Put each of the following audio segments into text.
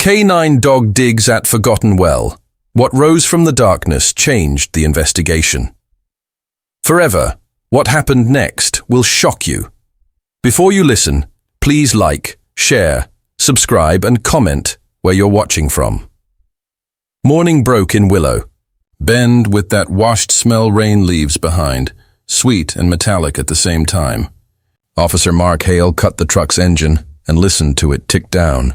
Canine dog digs at forgotten well. What rose from the darkness changed the investigation. Forever, what happened next will shock you. Before you listen, please like, share, subscribe and comment where you're watching from. Morning broke in Willow Bend with that washed smell rain leaves behind, sweet and metallic at the same time. Officer Mark Hale cut the truck's engine and listened to it tick down.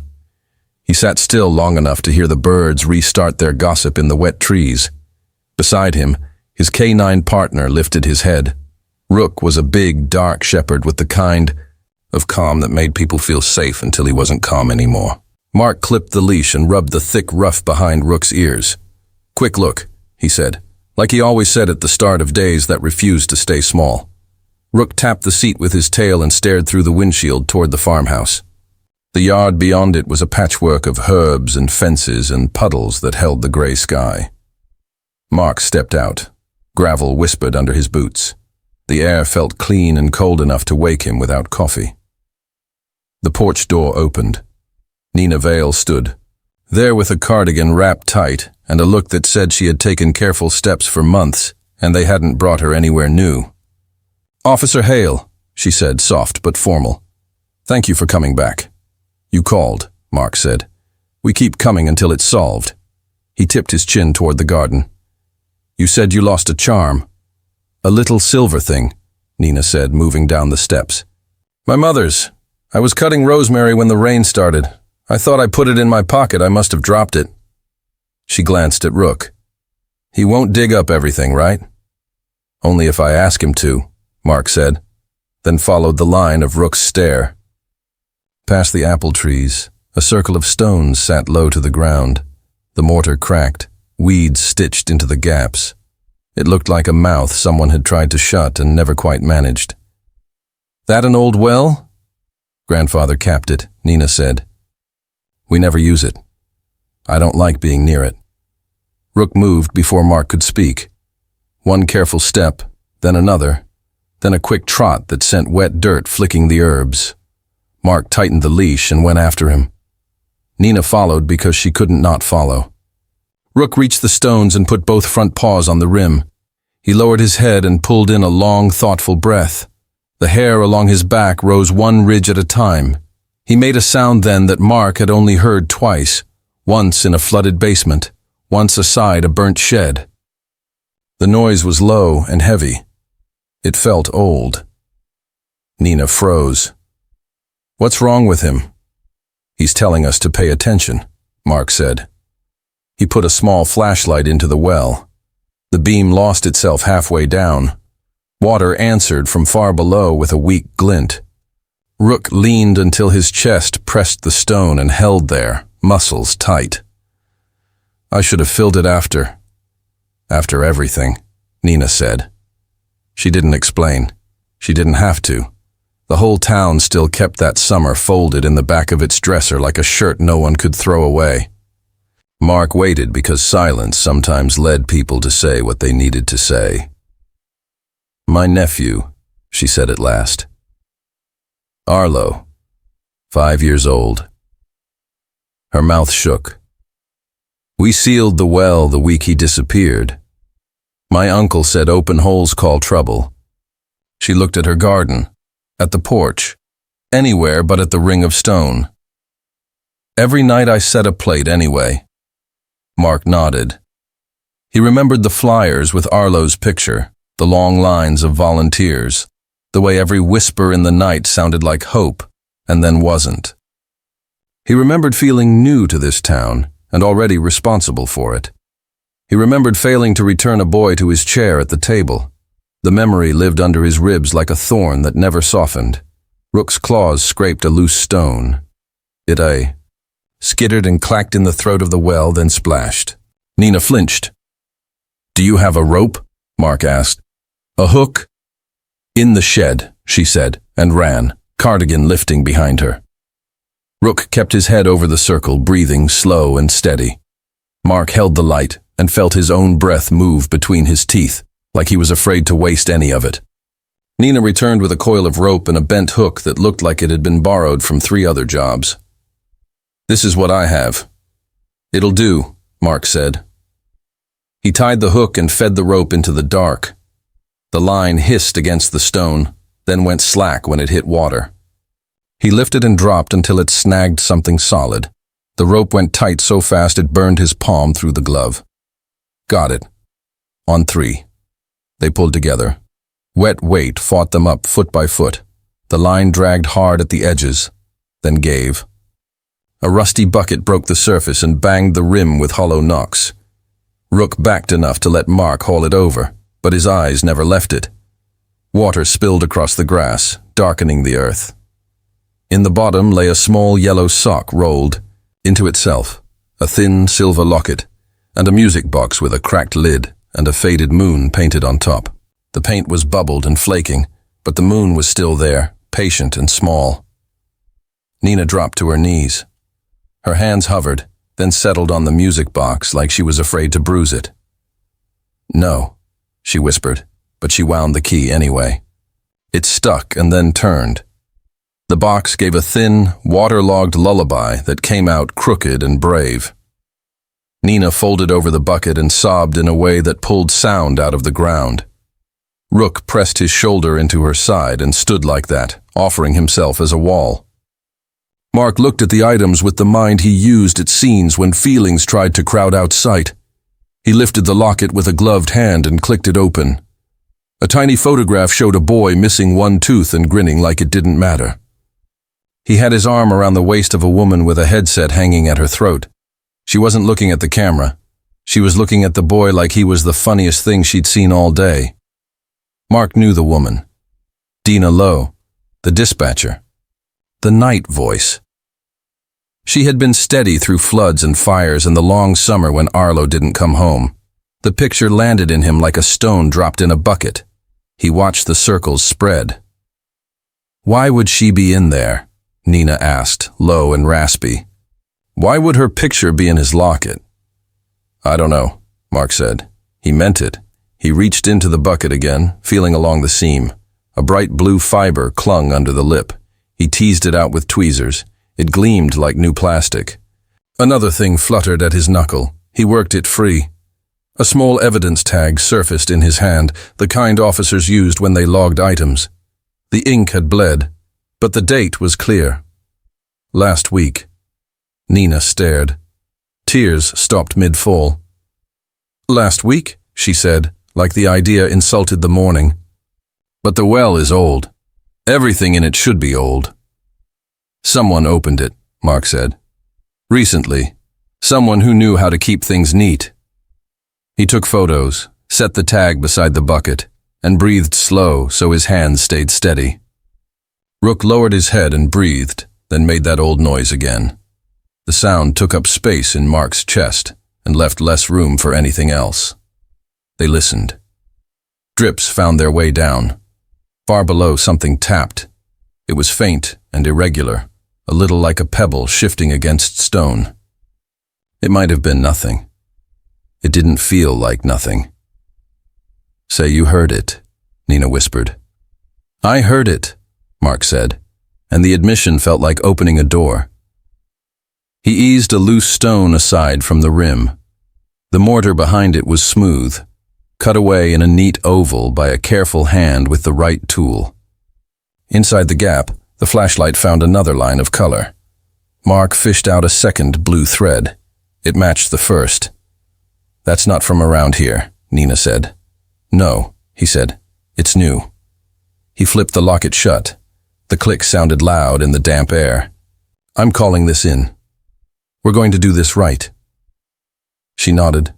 He sat still long enough to hear the birds restart their gossip in the wet trees. Beside him, his canine partner lifted his head. Rook was a big, dark shepherd with the kind of calm that made people feel safe until he wasn't calm anymore. Mark clipped the leash and rubbed the thick ruff behind Rook's ears. "Quick look," he said, like he always said at the start of days that refused to stay small. Rook tapped the seat with his tail and stared through the windshield toward the farmhouse. The yard beyond it was a patchwork of herbs and fences and puddles that held the gray sky. Mark stepped out. Gravel whispered under his boots. The air felt clean and cold enough to wake him without coffee. The porch door opened. Nina Vale stood, there with a cardigan wrapped tight and a look that said she had taken careful steps for months and they hadn't brought her anywhere new. "Officer Hale," she said, soft but formal. "Thank you for coming back." "You called," Mark said. "We keep coming until it's solved." He tipped his chin toward the garden. "You said you lost a charm." "A little silver thing," Nina said, moving down the steps. "My mother's. I was cutting rosemary when the rain started. I thought I put it in my pocket. I must have dropped it." She glanced at Rook. "He won't dig up everything, right?" "Only if I ask him to," Mark said, then followed the line of Rook's stare. Past the apple trees, a circle of stones sat low to the ground. The mortar cracked, weeds stitched into the gaps. It looked like a mouth someone had tried to shut and never quite managed. "That an old well?" "Grandfather capped it," Nina said. "We never use it. I don't like being near it." Rook moved before Mark could speak. One careful step, then another, then a quick trot that sent wet dirt flicking the herbs. Mark tightened the leash and went after him. Nina followed because she couldn't not follow. Rook reached the stones and put both front paws on the rim. He lowered his head and pulled in a long, thoughtful breath. The hair along his back rose one ridge at a time. He made a sound then that Mark had only heard twice, once in a flooded basement, once aside a burnt shed. The noise was low and heavy. It felt old. Nina froze. "What's wrong with him?" "He's telling us to pay attention," Mark said. He put a small flashlight into the well. The beam lost itself halfway down. Water answered from far below with a weak glint. Rook leaned until his chest pressed the stone and held there, muscles tight. "I should have filled it after everything," Nina said. She didn't explain. She didn't have to. The whole town still kept that summer folded in the back of its dresser like a shirt no one could throw away. Mark waited because silence sometimes led people to say what they needed to say. "My nephew," she said at last. "Arlo, 5 years old." Her mouth shook. "We sealed the well the week he disappeared. My uncle said open holes call trouble." She looked at her garden, at the porch, anywhere but at the ring of stone. "Every night I set a plate anyway." Mark nodded. He remembered the flyers with Arlo's picture, the long lines of volunteers, the way every whisper in the night sounded like hope and then wasn't. He remembered feeling new to this town and already responsible for it. He remembered failing to return a boy to his chair at the table. The memory lived under his ribs like a thorn that never softened. Rook's claws scraped a loose stone. It skittered and clacked in the throat of the well, then splashed. Nina flinched. "Do you have a rope?" Mark asked. "A hook?" "In the shed," she said, and ran, cardigan lifting behind her. Rook kept his head over the circle, breathing slow and steady. Mark held the light and felt his own breath move between his teeth, like he was afraid to waste any of it. Nina returned with a coil of rope and a bent hook that looked like it had been borrowed from 3 other jobs. "This is what I have," "It'll do," Mark said. He tied the hook and fed the rope into the dark. The line hissed against the stone, then went slack when it hit water. He lifted and dropped until it snagged something solid. The rope went tight so fast it burned his palm through the glove. "Got it." On 3. They pulled together. Wet weight fought them up foot by foot. The line dragged hard at the edges, then gave. A rusty bucket broke the surface and banged the rim with hollow knocks. Rook backed enough to let Mark haul it over, but his eyes never left it. Water spilled across the grass, darkening the earth. In the bottom lay a small yellow sock rolled into itself, a thin silver locket, and a music box with a cracked lid and a faded moon painted on top. The paint was bubbled and flaking, but the moon was still there, patient and small. Nina dropped to her knees. Her hands hovered, then settled on the music box like she was afraid to bruise it. "No," she whispered, but she wound the key anyway. It stuck and then turned. The box gave a thin, waterlogged lullaby that came out crooked and brave. Nina folded over the bucket and sobbed in a way that pulled sound out of the ground. Rook pressed his shoulder into her side and stood like that, offering himself as a wall. Mark looked at the items with the mind he used at scenes when feelings tried to crowd out sight. He lifted the locket with a gloved hand and clicked it open. A tiny photograph showed a boy missing one tooth and grinning like it didn't matter. He had his arm around the waist of a woman with a headset hanging at her throat. She wasn't looking at the camera. She was looking at the boy like he was the funniest thing she'd seen all day. Mark knew the woman. Dina Lowe, the dispatcher. The night voice. She had been steady through floods and fires and the long summer when Arlo didn't come home. The picture landed in him like a stone dropped in a bucket. He watched the circles spread. "Why would she be in there?" Nina asked, low and raspy. "Why would her picture be in his locket?" "I don't know," Mark said. He meant it. He reached into the bucket again, feeling along the seam. A bright blue fiber clung under the lip. He teased it out with tweezers. It gleamed like new plastic. Another thing fluttered at his knuckle. He worked it free. A small evidence tag surfaced in his hand, the kind officers used when they logged items. The ink had bled, but the date was clear. Last week. Nina stared. Tears stopped mid-fall. "Last week?" she said, like the idea insulted the morning. "But the well is old. Everything in it should be old." "Someone opened it," Mark said. "Recently. Someone who knew how to keep things neat." He took photos, set the tag beside the bucket, and breathed slow so his hands stayed steady. Rook lowered his head and breathed, then made that old noise again. The sound took up space in Mark's chest and left less room for anything else. They listened. Drips found their way down. Far below, something tapped. It was faint and irregular, a little like a pebble shifting against stone. It might have been nothing. It didn't feel like nothing. "Say you heard it," Nina whispered. "I heard it," Mark said, and the admission felt like opening a door. He eased a loose stone aside from the rim. The mortar behind it was smooth, cut away in a neat oval by a careful hand with the right tool. Inside the gap, the flashlight found another line of color. Mark fished out a second blue thread. It matched the first. "That's not from around here," Nina said. "No," he said. "It's new." He flipped the locket shut. The click sounded loud in the damp air. "I'm calling this in. We're going to do this right." She nodded,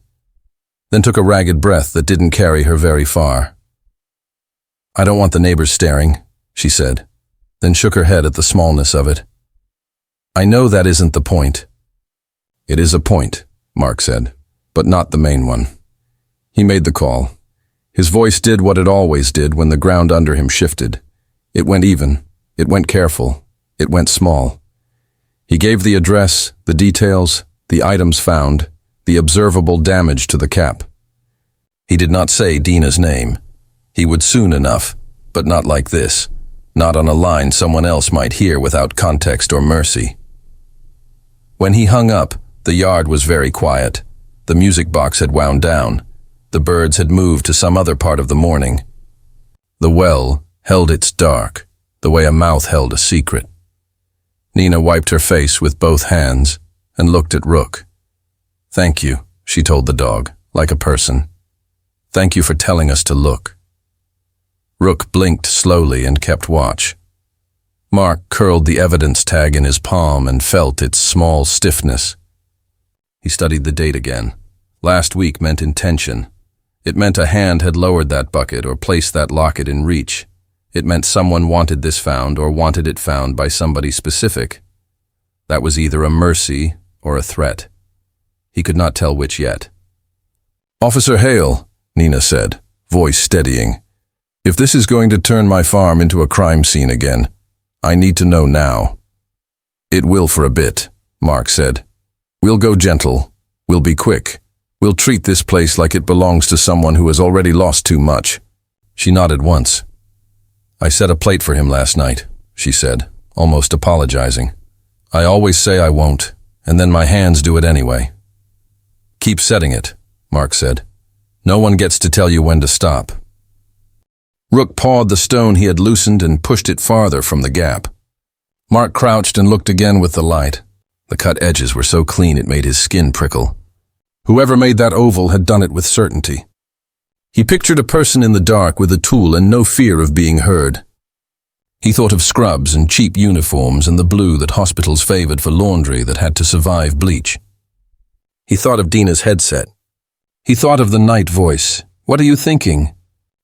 then took a ragged breath that didn't carry her very far. "I don't want the neighbors staring," she said, then shook her head at the smallness of it. "I know that isn't the point." "It is a point," Mark said, "but not the main one." He made the call. His voice did what it always did when the ground under him shifted. It went even. It went careful. It went small. He gave the address, the details, the items found, the observable damage to the cap. He did not say Dina's name. He would soon enough, but not like this, not on a line someone else might hear without context or mercy. When he hung up, The yard was very quiet. The music box had wound down. The birds had moved to some other part of the morning. The well held its dark, the way a mouth held a secret. Nina wiped her face with both hands and looked at Rook. "Thank you," she told the dog, like a person. "Thank you for telling us to look." Rook blinked slowly and kept watch. Mark curled the evidence tag in his palm and felt its small stiffness. He studied the date again. Last week meant intention. It meant a hand had lowered that bucket or placed that locket in reach. It meant someone wanted this found or wanted it found by somebody specific. That was either a mercy or a threat. He could not tell which yet. "Officer Hale," Nina said, voice steadying. "If this is going to turn my farm into a crime scene again, I need to know now." "It will for a bit," Mark said. "We'll go gentle. We'll be quick. We'll treat this place like it belongs to someone who has already lost too much." She nodded once. "I set a plate for him last night," she said, almost apologizing. "I always say I won't, and then my hands do it anyway." "Keep setting it," Mark said. "No one gets to tell you when to stop." Rook pawed the stone he had loosened and pushed it farther from the gap. Mark crouched and looked again with the light. The cut edges were so clean it made his skin prickle. Whoever made that oval had done it with certainty. He pictured a person in the dark with a tool and no fear of being heard. He thought of scrubs and cheap uniforms and the blue that hospitals favored for laundry that had to survive bleach. He thought of Dina's headset. He thought of the night voice. "What are you thinking?"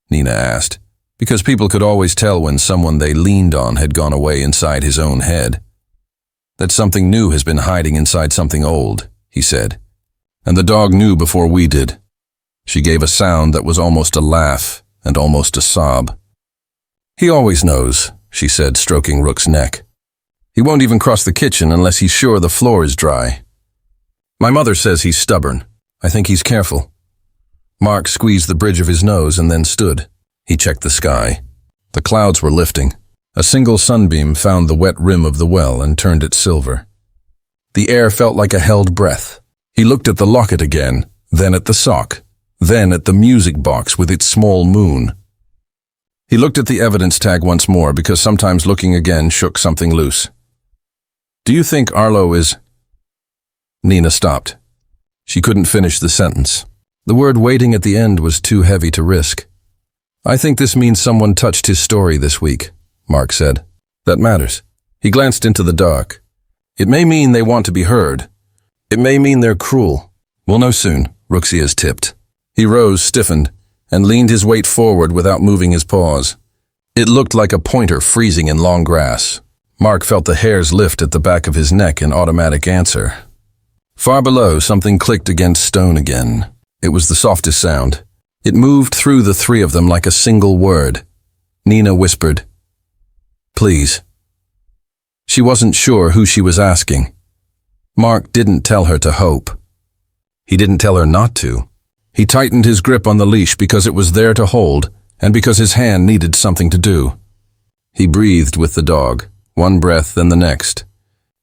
Nina asked, because people could always tell when someone they leaned on had gone away inside his own head. "That something new has been hiding inside something old," he said. "And the dog knew before we did." She gave a sound that was almost a laugh and almost a sob. "He always knows," she said, stroking Rook's neck. "He won't even cross the kitchen unless he's sure the floor is dry. My mother says he's stubborn. I think he's careful." Mark squeezed the bridge of his nose and then stood. He checked the sky. The clouds were lifting. A single sunbeam found the wet rim of the well and turned it silver. The air felt like a held breath. He looked at the locket again, then at the sock, then at the music box with its small moon. He looked at the evidence tag once more because sometimes looking again shook something loose. "Do you think Arlo is—" Nina stopped. She couldn't finish the sentence. The word waiting at the end was too heavy to risk. "I think this means someone touched his story this week," Mark said. "That matters." He glanced into the dark. "It may mean they want to be heard. It may mean they're cruel. We'll know soon." Rook's ears tipped. He rose, stiffened, and leaned his weight forward without moving his paws. It looked like a pointer freezing in long grass. Mark felt the hairs lift at the back of his neck in automatic answer. Far below, something clicked against stone again. It was the softest sound. It moved through the three of them like a single word. Nina whispered, "Please." She wasn't sure who she was asking. Mark didn't tell her to hope. He didn't tell her not to. He tightened his grip on the leash because it was there to hold and because his hand needed something to do. He breathed with the dog, one breath then the next.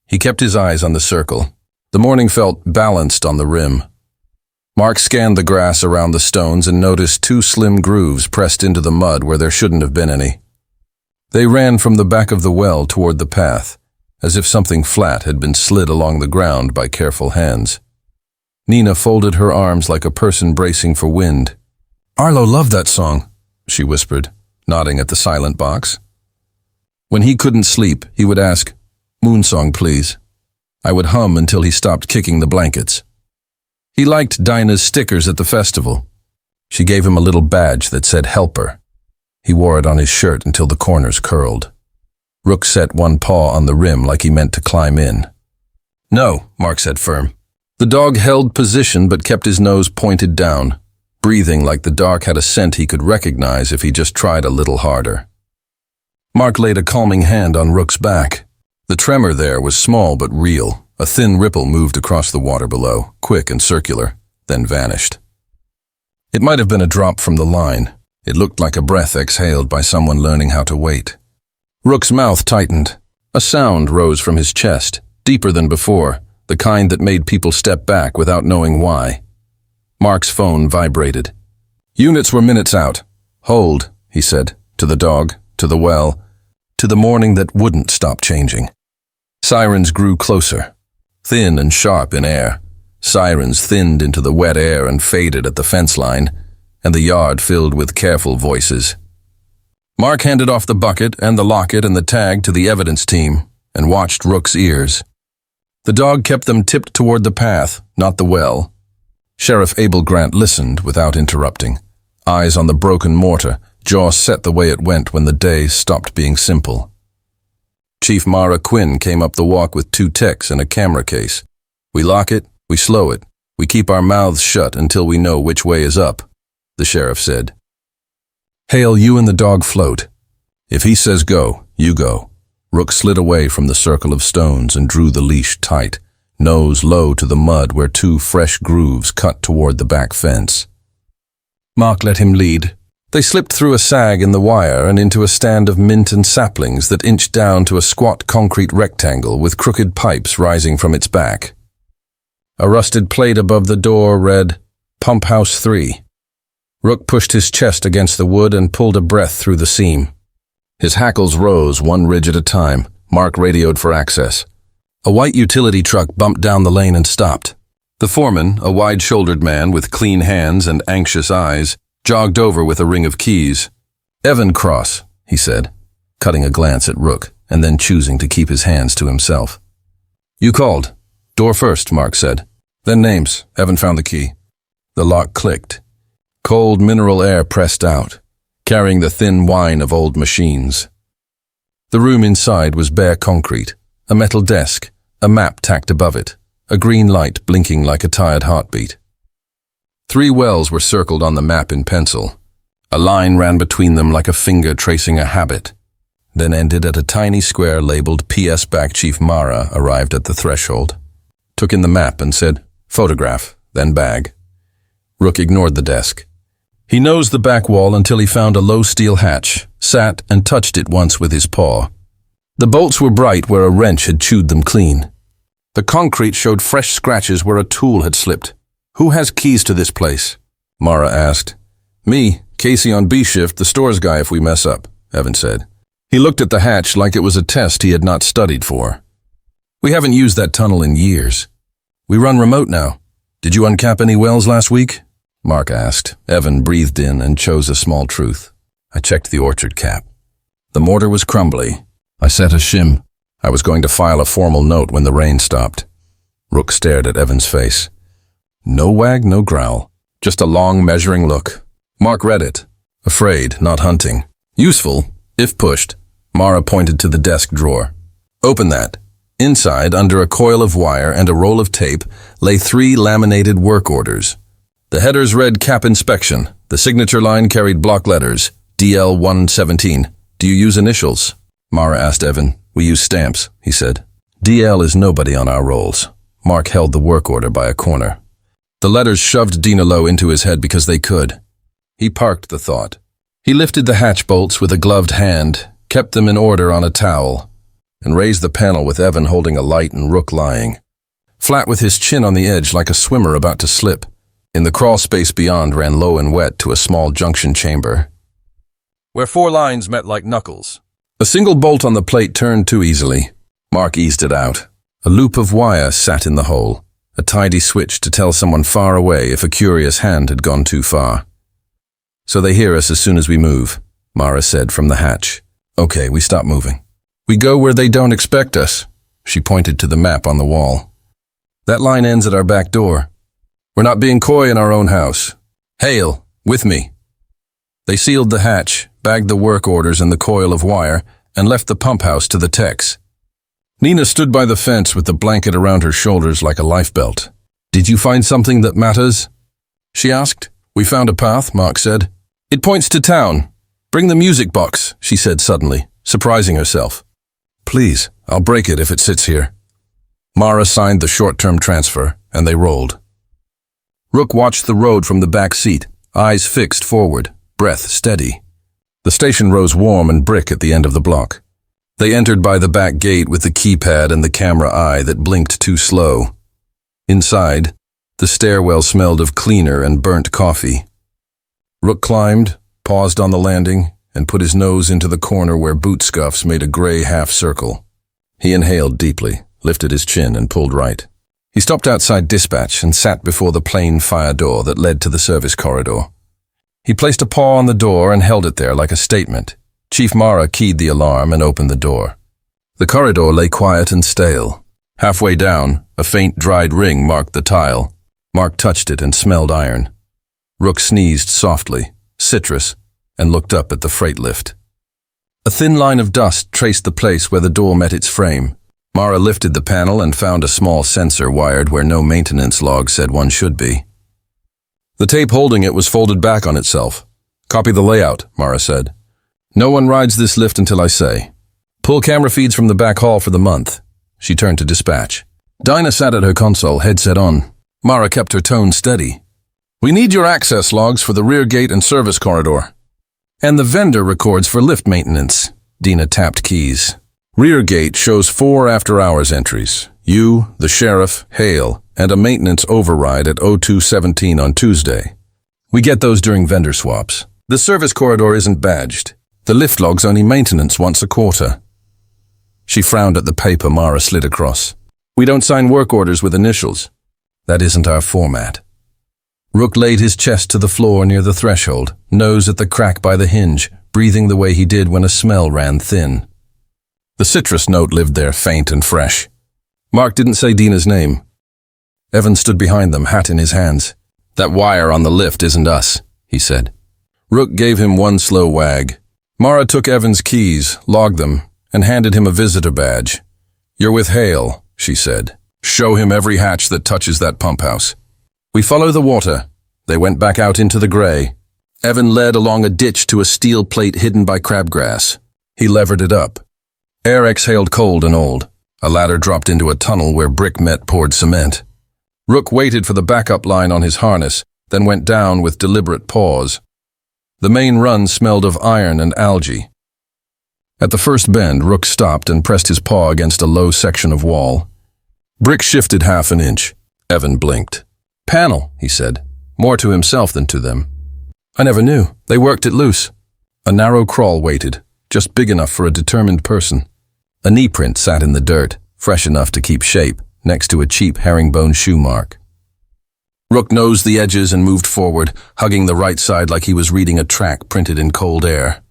He kept his eyes on the circle. The morning felt balanced on the rim. Mark scanned the grass around the stones and noticed two slim grooves pressed into the mud where there shouldn't have been any. They ran from the back of the well toward the path, as if something flat had been slid along the ground by careful hands. Nina folded her arms like a person bracing for wind. "Arlo loved that song," she whispered, nodding at the silent box. When he couldn't sleep, he would ask, "Moon song, please." I would hum until he stopped kicking the blankets. He liked Dinah's stickers at the festival. She gave him a little badge that said helper. He wore it on his shirt until the corners curled. Rook set one paw on the rim like he meant to climb in. "No," Mark said firm. The dog held position but kept his nose pointed down, breathing like the dark had a scent he could recognize if he just tried a little harder. Mark laid a calming hand on Rook's back. The tremor there was small but real. A thin ripple moved across the water below, quick and circular, then vanished. It might have been a drop from the line. It looked like a breath exhaled by someone learning how to wait. Rook's mouth tightened. A sound rose from his chest, deeper than before, the kind that made people step back without knowing why. Mark's phone vibrated. Units were minutes out. Hold, he said, to the dog, to the well, to the morning that wouldn't stop changing. Sirens grew closer, thin and sharp in air. Sirens thinned into the wet air and faded at the fence line, and the yard filled with careful voices. Mark handed off the bucket and the locket and the tag to the evidence team and watched Rook's ears. The dog kept them tipped toward the path, not the well. Sheriff Abel Grant listened without interrupting, eyes on the broken mortar, jaw set the way it went when the day stopped being simple. Chief Mara Quinn came up the walk with 2 techs and a camera case. We lock it, we slow it, we keep our mouths shut until we know which way is up, the sheriff said. Hale, you and the dog float. If he says go, you go. Rook slid away from the circle of stones and drew the leash tight, nose low to the mud where 2 fresh grooves cut toward the back fence. Mark let him lead. They slipped through a sag in the wire and into a stand of mint and saplings that inched down to a squat concrete rectangle with crooked pipes rising from its back. A rusted plate above the door read, Pump House 3. Rook pushed his chest against the wood and pulled a breath through the seam. His hackles rose, one ridge at a time. Mark radioed for access. A white utility truck bumped down the lane and stopped. The foreman, a wide-shouldered man with clean hands and anxious eyes, jogged over with a ring of keys. Evan Cross, he said, cutting a glance at Rook and then choosing to keep his hands to himself. You called. Door first, Mark said. Then names. Evan found the key. The lock clicked. Cold mineral air pressed out, carrying the thin whine of old machines. The room inside was bare concrete, a metal desk, a map tacked above it, a green light blinking like a tired heartbeat. 3 wells were circled on the map in pencil. A line ran between them like a finger tracing a habit, then ended at a tiny square labeled P.S. Back. Chief Mara arrived at the threshold, took in the map and said, Photograph, then bag. Rook ignored the desk. He nosed the back wall until he found a low steel hatch, sat and touched it once with his paw. The bolts were bright where a wrench had chewed them clean. The concrete showed fresh scratches where a tool had slipped. Who has keys to this place? Mara asked. Me, Casey on B shift, the stores guy if we mess up, Evan said. He looked at the hatch like it was a test he had not studied for. We haven't used that tunnel in years. We run remote now. Did you uncap any wells last week? Mark asked. Evan breathed in and chose a small truth. I checked the orchard cap. The mortar was crumbly. I set a shim. I was going to file a formal note when the rain stopped. Rook stared at Evan's face. No wag, no growl. Just a long, measuring look. Mark read it. Afraid, not hunting. Useful, if pushed. Mara pointed to the desk drawer. Open that. Inside, under a coil of wire and a roll of tape, lay 3 laminated work orders. The headers read Cap Inspection. The signature line carried block letters, DL 117. Do you use initials? Mara asked Evan. We use stamps, he said. DL is nobody on our rolls. Mark held the work order by a corner. The letters shoved Dina Lowe into his head because they could. He parked the thought. He lifted the hatch bolts with a gloved hand, kept them in order on a towel, and raised the panel with Evan holding a light and Rook lying, flat with his chin on the edge like a swimmer about to slip. In the crawl space beyond ran low and wet to a small junction chamber, where 4 lines met like knuckles. A single bolt on the plate turned too easily. Mark eased it out. A loop of wire sat in the hole, a tidy switch to tell someone far away if a curious hand had gone too far. So they hear us as soon as we move, Mara said from the hatch. Okay, we stop moving. We go where they don't expect us. She pointed to the map on the wall. That line ends at our back door. We're not being coy in our own house. Hale, with me. They sealed the hatch, bagged the work orders in the coil of wire, and left the pump house to the techs. Nina stood by the fence with the blanket around her shoulders like a life belt. Did you find something that matters? She asked. We found a path, Mark said. It points to town. Bring the music box, she said suddenly, surprising herself. Please, I'll break it if it sits here. Mara signed the short-term transfer, and they rolled. Rook watched the road from the back seat, eyes fixed forward, breath steady. The station rose warm and brick at the end of the block. They entered by the back gate with the keypad and the camera eye that blinked too slow, Inside, the stairwell smelled of cleaner and burnt coffee. Rook climbed, paused on the landing, and put his nose into the corner where boot scuffs made a gray half-circle. He inhaled deeply, lifted his chin, and pulled right. He stopped outside dispatch and sat before the plain fire door that led to the service corridor. He placed a paw on the door and held it there like a statement. Chief Mara keyed the alarm and opened the door. The corridor lay quiet and stale. Halfway down, a faint dried ring marked the tile. Mark touched it and smelled iron. Rook sneezed softly, citrus, and looked up at the freight lift. A thin line of dust traced the place where the door met its frame. Mara lifted the panel and found a small sensor wired where no maintenance log said one should be. The tape holding it was folded back on itself. "Copy the layout," Mara said. "No one rides this lift until I say. Pull camera feeds from the back hall for the month." She turned to dispatch. Dinah sat at her console, headset on. Mara kept her tone steady. "We need your access logs for the rear gate and service corridor. And the vendor records for lift maintenance." Dina tapped keys. "Rear gate shows 4 after-hours entries. You, the sheriff, Hale, and a maintenance override at 02:17 on Tuesday. We get those during vendor swaps. The service corridor isn't badged. The lift log's only maintenance once a quarter." She frowned at the paper Mara slid across. "We don't sign work orders with initials. That isn't our format." Rook laid his chest to the floor near the threshold, nose at the crack by the hinge, breathing the way he did when a smell ran thin. The citrus note lived there, faint and fresh. Mark didn't say Dina's name. Evan stood behind them, hat in his hands. "That wire on the lift isn't us," he said. Rook gave him one slow wag. Mara took Evan's keys, logged them, and handed him a visitor badge. "You're with Hale," she said. "Show him every hatch that touches that pump house." "We follow the water." They went back out into the gray. Evan led along a ditch to a steel plate hidden by crabgrass. He levered it up. Air exhaled cold and old. A ladder dropped into a tunnel where brick met poured cement. Rook waited for the backup line on his harness, then went down with deliberate pause. The main run smelled of iron and algae. At the first bend, Rook stopped and pressed his paw against a low section of wall. Brick shifted half an inch. Evan blinked. "Panel," he said, more to himself than to them. "I never knew. They worked it loose." A narrow crawl waited, just big enough for a determined person. A knee print sat in the dirt, fresh enough to keep shape, next to a cheap herringbone shoe mark. Rook nosed the edges and moved forward, hugging the right side like he was reading a track printed in cold air.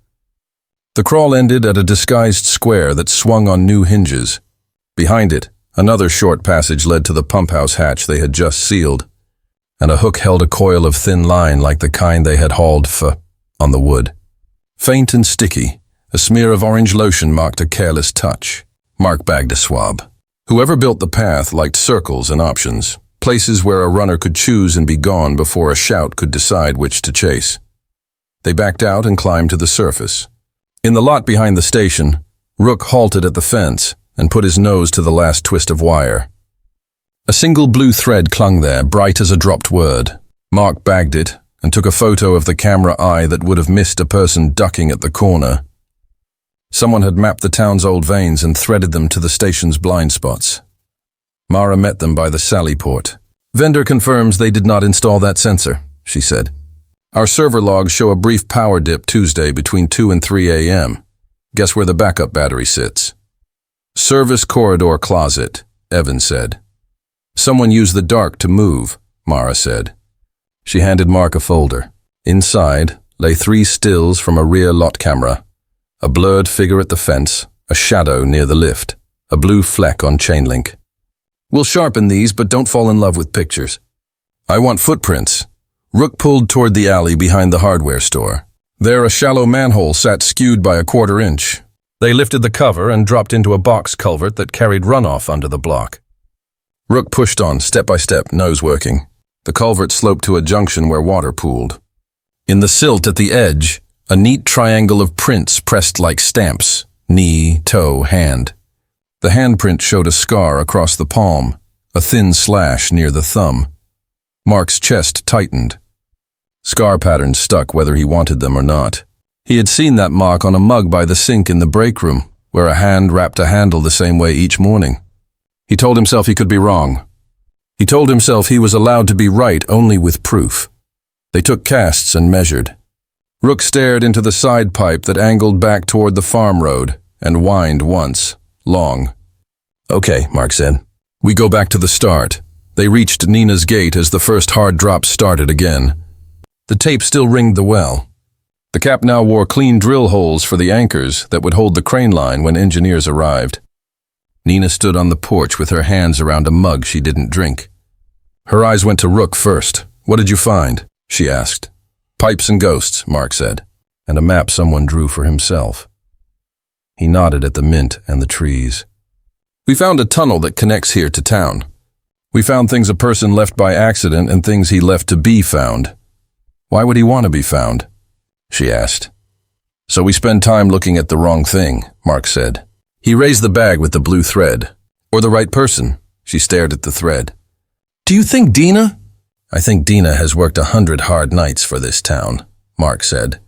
The crawl ended at a disguised square that swung on new hinges. Behind it, another short passage led to the pump house hatch they had just sealed, and a hook held a coil of thin line like the kind they had hauled on the wood. Faint and sticky, a smear of orange lotion marked a careless touch. Mark bagged a swab. Whoever built the path liked circles and options, places where a runner could choose and be gone before a shout could decide which to chase. They backed out and climbed to the surface. In the lot behind the station, Rook halted at the fence and put his nose to the last twist of wire. A single blue thread clung there, bright as a dropped word. Mark bagged it and took a photo of the camera eye that would have missed a person ducking at the corner. Someone had mapped the town's old veins and threaded them to the station's blind spots. Mara met them by the sally port. "Vendor confirms they did not install that sensor," she said. "Our server logs show a brief power dip Tuesday between 2 and 3 a.m. Guess where the backup battery sits?" "Service corridor closet," Evan said. "Someone used the dark to move," Mara said. She handed Mark a folder. Inside lay 3 stills from a rear lot camera. A blurred figure at the fence, a shadow near the lift, a blue fleck on chain link. "We'll sharpen these, but don't fall in love with pictures." "I want footprints." Rook pulled toward the alley behind the hardware store. There a shallow manhole sat skewed by a 1/4 inch. They lifted the cover and dropped into a box culvert that carried runoff under the block. Rook pushed on, step by step, nose working. The culvert sloped to a junction where water pooled. In the silt at the edge, a neat triangle of prints pressed like stamps, knee, toe, hand. The handprint showed a scar across the palm, a thin slash near the thumb. Mark's chest tightened. Scar patterns stuck whether he wanted them or not. He had seen that mark on a mug by the sink in the break room, where a hand wrapped a handle the same way each morning. He told himself he could be wrong. He told himself he was allowed to be right only with proof. They took casts and measured. Rook stared into the side pipe that angled back toward the farm road and whined once, long. "Okay," Mark said. "We go back to the start." They reached Nina's gate as the first hard drop started again. The tape still ringed the well. The cap now wore clean drill holes for the anchors that would hold the crane line when engineers arrived. Nina stood on the porch with her hands around a mug she didn't drink. Her eyes went to Rook first. "What did you find?" she asked. "Pipes and ghosts," Mark said, "and a map someone drew for himself." He nodded at the mint and the trees. "We found a tunnel that connects here to town. We found things a person left by accident and things he left to be found." "Why would he want to be found?" she asked. "So we spend time looking at the wrong thing," Mark said. He raised the bag with the blue thread. "Or the right person." She stared at the thread. "Do you think Dina?" "I think Dina has worked 100 hard nights for this town," Mark said.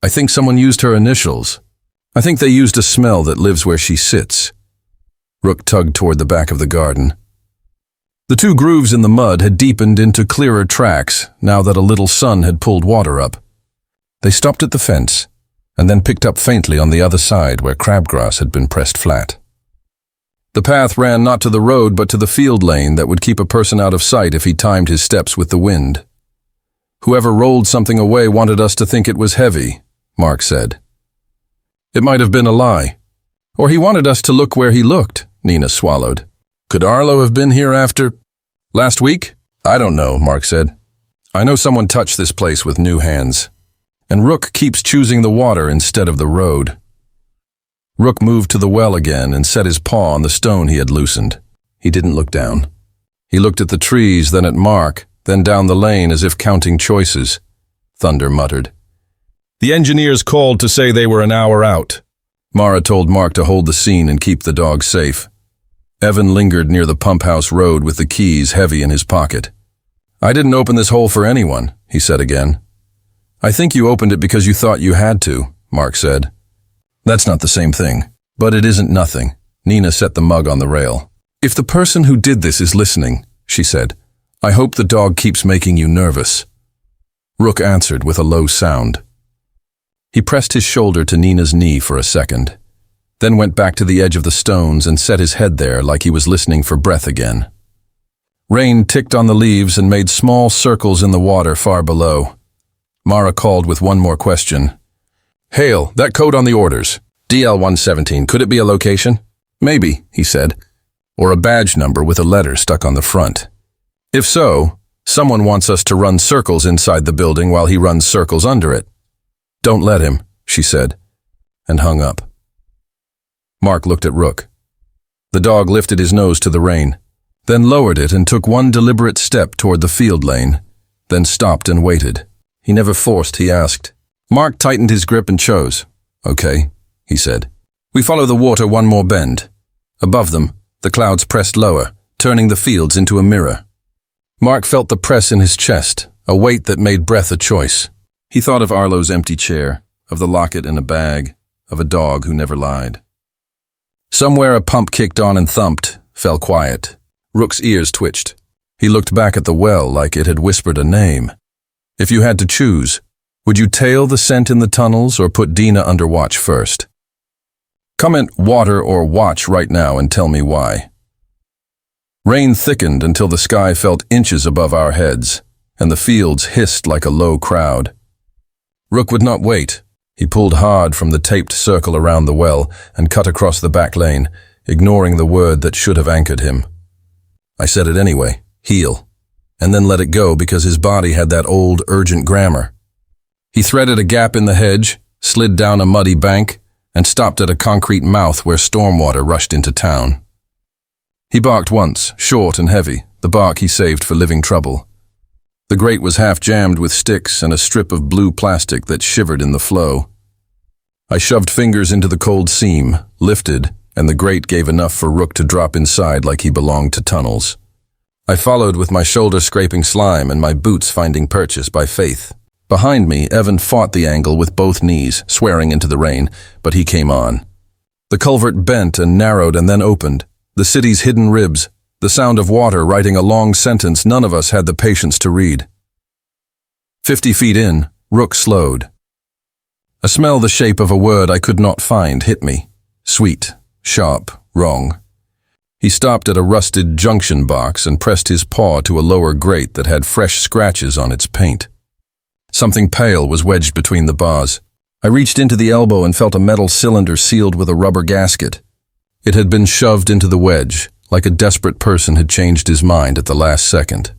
"I think someone used her initials. I think they used a smell that lives where she sits." Rook tugged toward the back of the garden. The two grooves in the mud had deepened into clearer tracks now that a little sun had pulled water up. They stopped at the fence and then picked up faintly on the other side where crabgrass had been pressed flat. The path ran not to the road but to the field lane that would keep a person out of sight if he timed his steps with the wind. "Whoever rolled something away wanted us to think it was heavy," Mark said. "It might have been a lie. Or he wanted us to look where he looked," Nina swallowed. "Could Arlo have been here after last week?" "I don't know," Mark said. "I know someone touched this place with new hands. And Rook keeps choosing the water instead of the road." Rook moved to the well again and set his paw on the stone he had loosened. He didn't look down. He looked at the trees, then at Mark, then down the lane as if counting choices. Thunder muttered. "The engineers called to say they were an hour out." Mara told Mark to hold the scene and keep the dog safe. Evan lingered near the pump house road with the keys heavy in his pocket. "I didn't open this hole for anyone," he said again. "I think you opened it because you thought you had to," Mark said. "That's not the same thing. But it isn't nothing." Nina set the mug on the rail. "If the person who did this is listening," she said, "I hope the dog keeps making you nervous." Rook answered with a low sound. He pressed his shoulder to Nina's knee for a second, then went back to the edge of the stones and set his head there like he was listening for breath again. Rain ticked on the leaves and made small circles in the water far below. Mara called with one more question. "Hale, that code on the orders. DL-117, could it be a location?" "Maybe," he said, "or a badge number with a letter stuck on the front. If so, someone wants us to run circles inside the building while he runs circles under it." "Don't let him," she said, and hung up. Mark looked at Rook. The dog lifted his nose to the rain, then lowered it and took one deliberate step toward the field lane, then stopped and waited. He never forced, he asked. Mark tightened his grip and chose. "Okay," he said. "We follow the water one more bend." Above them, the clouds pressed lower, turning the fields into a mirror. Mark felt the press in his chest, a weight that made breath a choice. He thought of Arlo's empty chair, of the locket in a bag, of a dog who never lied. Somewhere a pump kicked on and thumped, fell quiet. Rook's ears twitched. He looked back at the well like it had whispered a name. If you had to choose, would you tail the scent in the tunnels or put Dina under watch first? Comment water or watch right now and tell me why. Rain thickened until the sky felt inches above our heads, and the fields hissed like a low crowd. Rook would not wait. He pulled hard from the taped circle around the well and cut across the back lane, ignoring the word that should have anchored him. I said it anyway, heel, and then let it go because his body had that old, urgent grammar. He threaded a gap in the hedge, slid down a muddy bank, and stopped at a concrete mouth where stormwater rushed into town. He barked once, short and heavy, the bark he saved for living trouble. The grate was half jammed with sticks and a strip of blue plastic that shivered in the flow. I shoved fingers into the cold seam, lifted, and the grate gave enough for Rook to drop inside like he belonged to tunnels. I followed with my shoulder scraping slime and my boots finding purchase by faith. Behind me, Evan fought the angle with both knees, swearing into the rain, but he came on. The culvert bent and narrowed and then opened, the city's hidden ribs, the the sound of water writing a long sentence none of us had the patience to read. 50 feet in, Rook slowed. A smell the shape of a word I could not find hit me. Sweet, sharp, wrong. He stopped at a rusted junction box and pressed his paw to a lower grate that had fresh scratches on its paint. Something pale was wedged between the bars. I reached into the elbow and felt a metal cylinder sealed with a rubber gasket. It had been shoved into the wedge, like a desperate person had changed his mind at the last second.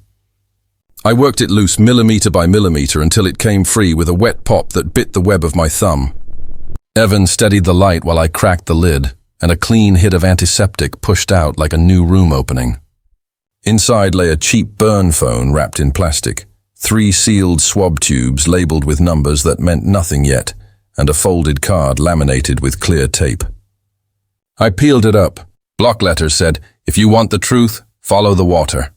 I worked it loose millimeter by millimeter until it came free with a wet pop that bit the web of my thumb. Evan steadied the light while I cracked the lid, and a clean hit of antiseptic pushed out like a new room opening. Inside lay a cheap burn phone wrapped in plastic, 3 sealed swab tubes labeled with numbers that meant nothing yet, and a folded card laminated with clear tape. I peeled it up. Block letters said, "If you want the truth, follow the water."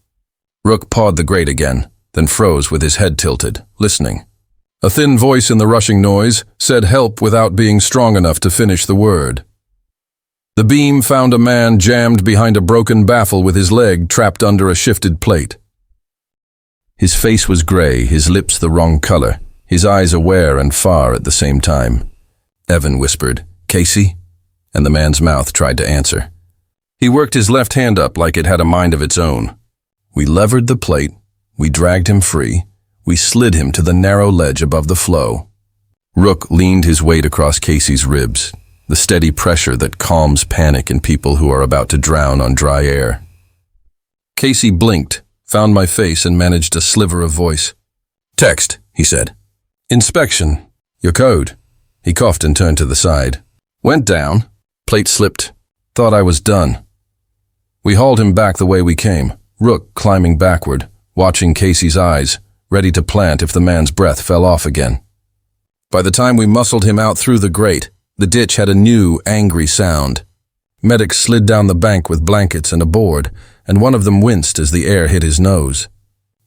Rook pawed the grate again, then froze with his head tilted, listening. A thin voice in the rushing noise said help without being strong enough to finish the word. The beam found a man jammed behind a broken baffle with his leg trapped under a shifted plate. His face was gray, his lips the wrong color, his eyes aware and far at the same time. Evan whispered, "Casey?" And the man's mouth tried to answer. He worked his left hand up like it had a mind of its own. We levered the plate, we dragged him free, we slid him to the narrow ledge above the flow. Rook leaned his weight across Casey's ribs, the steady pressure that calms panic in people who are about to drown on dry air. Casey blinked, found my face and managed a sliver of voice. "Text," he said. "Inspection. Your code." He coughed and turned to the side. "Went down. Plate slipped. Thought I was done." We hauled him back the way we came, Rook climbing backward, watching Casey's eyes, ready to plant if the man's breath fell off again. By the time we muscled him out through the grate, the ditch had a new, angry sound. Medics slid down the bank with blankets and a board, and one of them winced as the air hit his nose.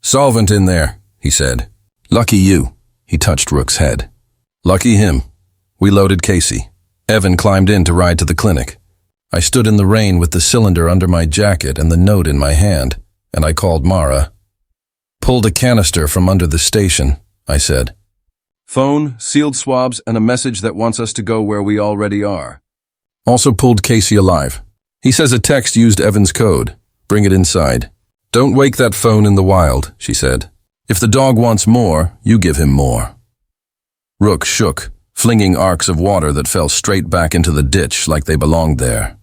"Solvent in there," he said. "Lucky you." He touched Rook's head. "Lucky him." We loaded Casey. Evan climbed in to ride to the clinic. I stood in the rain with the cylinder under my jacket and the note in my hand, and I called Mara. "Pulled a canister from under the station," I said. "Phone, sealed swabs, and a message that wants us to go where we already are." Also pulled Casey alive. He says a text used Evan's code. "Bring it inside." "Don't wake that phone in the wild," she said. "If the dog wants more, you give him more." Rook shook, flinging arcs of water that fell straight back into the ditch like they belonged there.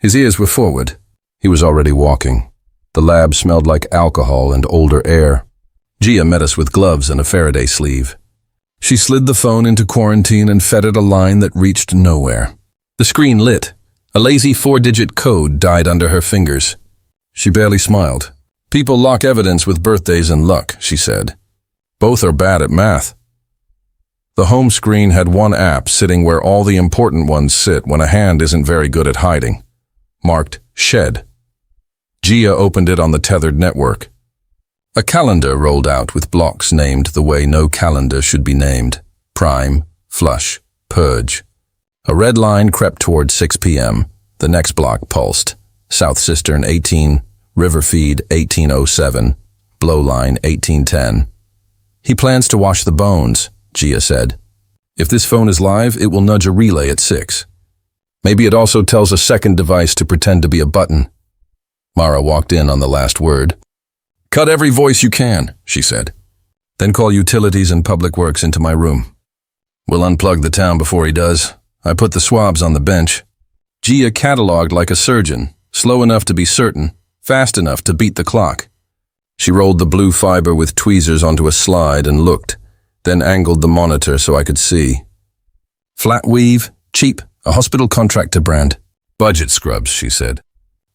His ears were forward. He was already walking. The lab smelled like alcohol and older air. Gia met us with gloves and a Faraday sleeve. She slid the phone into quarantine and fed it a line that reached nowhere. The screen lit. A lazy 4-digit code died under her fingers. She barely smiled. "People lock evidence with birthdays and luck," she said. "Both are bad at math." The home screen had one app sitting where all the important ones sit when a hand isn't very good at hiding, marked Shed. Gia opened it on the tethered network. A calendar rolled out with blocks named the way no calendar should be named: Prime, Flush, Purge. A red line crept toward 6 p.m. The next block pulsed: South Cistern 18, River Feed 1807, Blowline 1810. "He plans to wash the bones," Gia said. "If this phone is live, it will nudge a relay at 6. Maybe it also tells a second device to pretend to be a button." Mara walked in on the last word. "Cut every voice you can," she said. "Then call utilities and public works into my room. We'll unplug the town before he does. I put the swabs on the bench." Gia cataloged like a surgeon, slow enough to be certain, fast enough to beat the clock. She rolled the blue fiber with tweezers onto a slide and looked, then angled the monitor so I could see. "Flat weave, cheap, a hospital contractor brand. Budget scrubs," she said.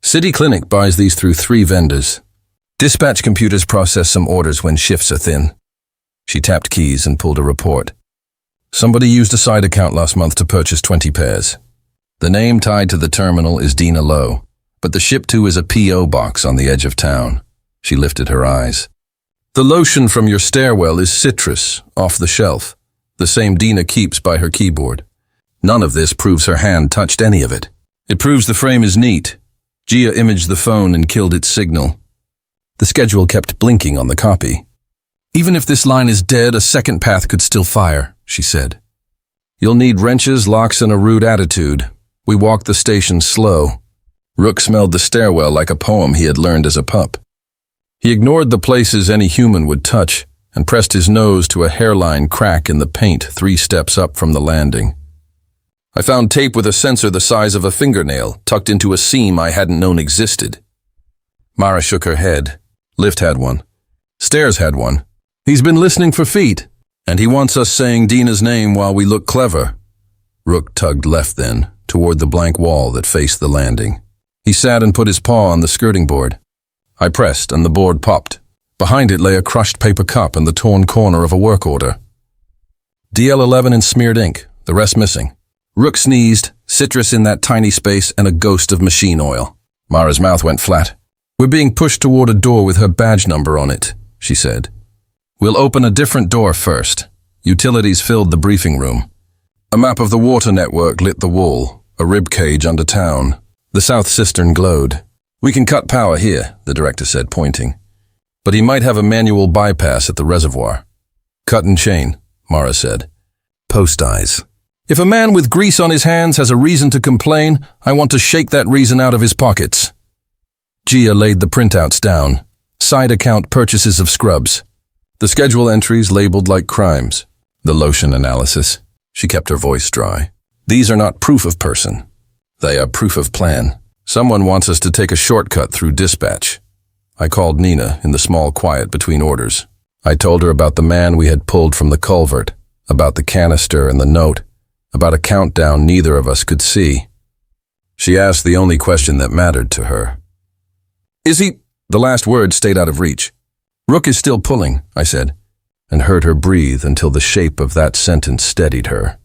"City Clinic buys these through 3 vendors. Dispatch computers process some orders when shifts are thin." She tapped keys and pulled a report. "Somebody used a side account last month to purchase 20 pairs. The name tied to the terminal is Dina Lowe, but the ship to is a P.O. box on the edge of town." She lifted her eyes. "The lotion from your stairwell is citrus, off the shelf, the same Dina keeps by her keyboard. None of this proves her hand touched any of it. It proves the frame is neat. Gia imaged the phone and killed its signal. The schedule kept blinking on the copy. Even if this line is dead, a second path could still fire, she said. You'll need wrenches, locks, and a rude attitude. We walked the station slow. Rook smelled the stairwell like a poem he had learned as a pup. He ignored the places any human would touch and pressed his nose to a hairline crack in the paint 3 steps up from the landing. I found tape with a sensor the size of a fingernail tucked into a seam I hadn't known existed. Mara shook her head. Lift had one. Stairs had one. He's been listening for feet, and he wants us saying Dina's name while we look clever. Rook tugged left then, toward the blank wall that faced the landing. He sat and put his paw on the skirting board. I pressed, and the board popped. Behind it lay a crushed paper cup and the torn corner of a work order. DL11 in smeared ink, the rest missing. Rook sneezed, citrus in that tiny space, and a ghost of machine oil. Mara's mouth went flat. We're being pushed toward a door with her badge number on it, she said. We'll open a different door first. Utilities filled the briefing room. A map of the water network lit the wall, a rib cage under town. The south cistern glowed. We can cut power here, the director said, pointing. But he might have a manual bypass at the reservoir. Cut and chain, Mara said. Post eyes. If a man with grease on his hands has a reason to complain, I want to shake that reason out of his pockets. Gia laid the printouts down. Side account purchases of scrubs. The schedule entries labeled like crimes. The lotion analysis. She kept her voice dry. These are not proof of person. They are proof of plan. Someone wants us to take a shortcut through dispatch. I called Nina in the small quiet between orders. I told her about the man we had pulled from the culvert, about the canister and the note, about a countdown neither of us could see. She asked the only question that mattered to her. Is he? The last word stayed out of reach. Rook is still pulling, I said, and heard her breathe until the shape of that sentence steadied her.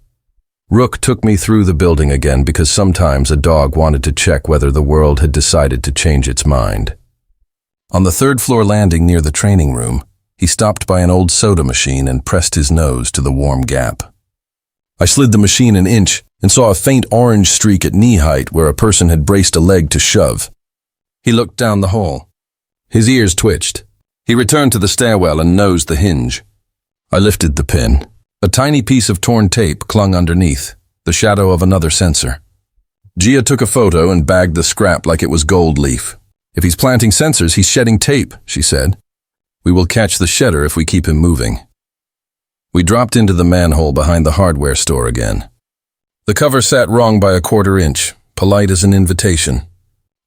Rook took me through the building again because sometimes a dog wanted to check whether the world had decided to change its mind. On the 3rd floor landing near the training room, he stopped by an old soda machine and pressed his nose to the warm gap. I slid the machine an inch and saw a faint orange streak at knee height where a person had braced a leg to shove. He looked down the hall. His ears twitched. He returned to the stairwell and nosed the hinge. I lifted the pin. A tiny piece of torn tape clung underneath, the shadow of another sensor. Gia took a photo and bagged the scrap like it was gold leaf. If he's planting sensors, he's shedding tape, she said. We will catch the shedder if we keep him moving. We dropped into the manhole behind the hardware store again. The cover sat wrong by a 1/4 inch, polite as an invitation.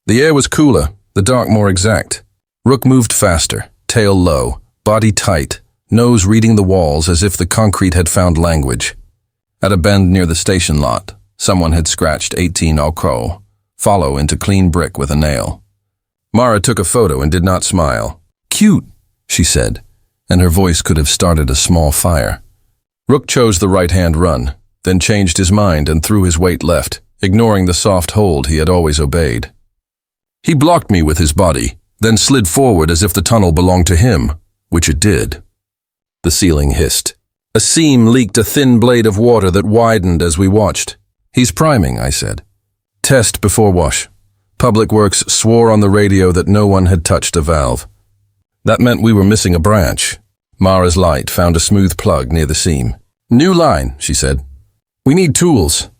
The air was cooler, the dark more exact. Rook moved faster, tail low, body tight, nose reading the walls as if the concrete had found language. At a bend near the station lot, someone had scratched 18 au croix, follow into clean brick with a nail. Mara took a photo and did not smile. Cute, she said, and her voice could have started a small fire. Rook chose the right-hand run, then changed his mind and threw his weight left, ignoring the soft hold he had always obeyed. He blocked me with his body, then slid forward as if the tunnel belonged to him, which it did. The ceiling hissed. A seam leaked a thin blade of water that widened as we watched. He's priming, I said. Test before wash. Public Works swore on the radio that no one had touched a valve. That meant we were missing a branch. Mara's light found a smooth plug near the seam. New line, she said. We need tools.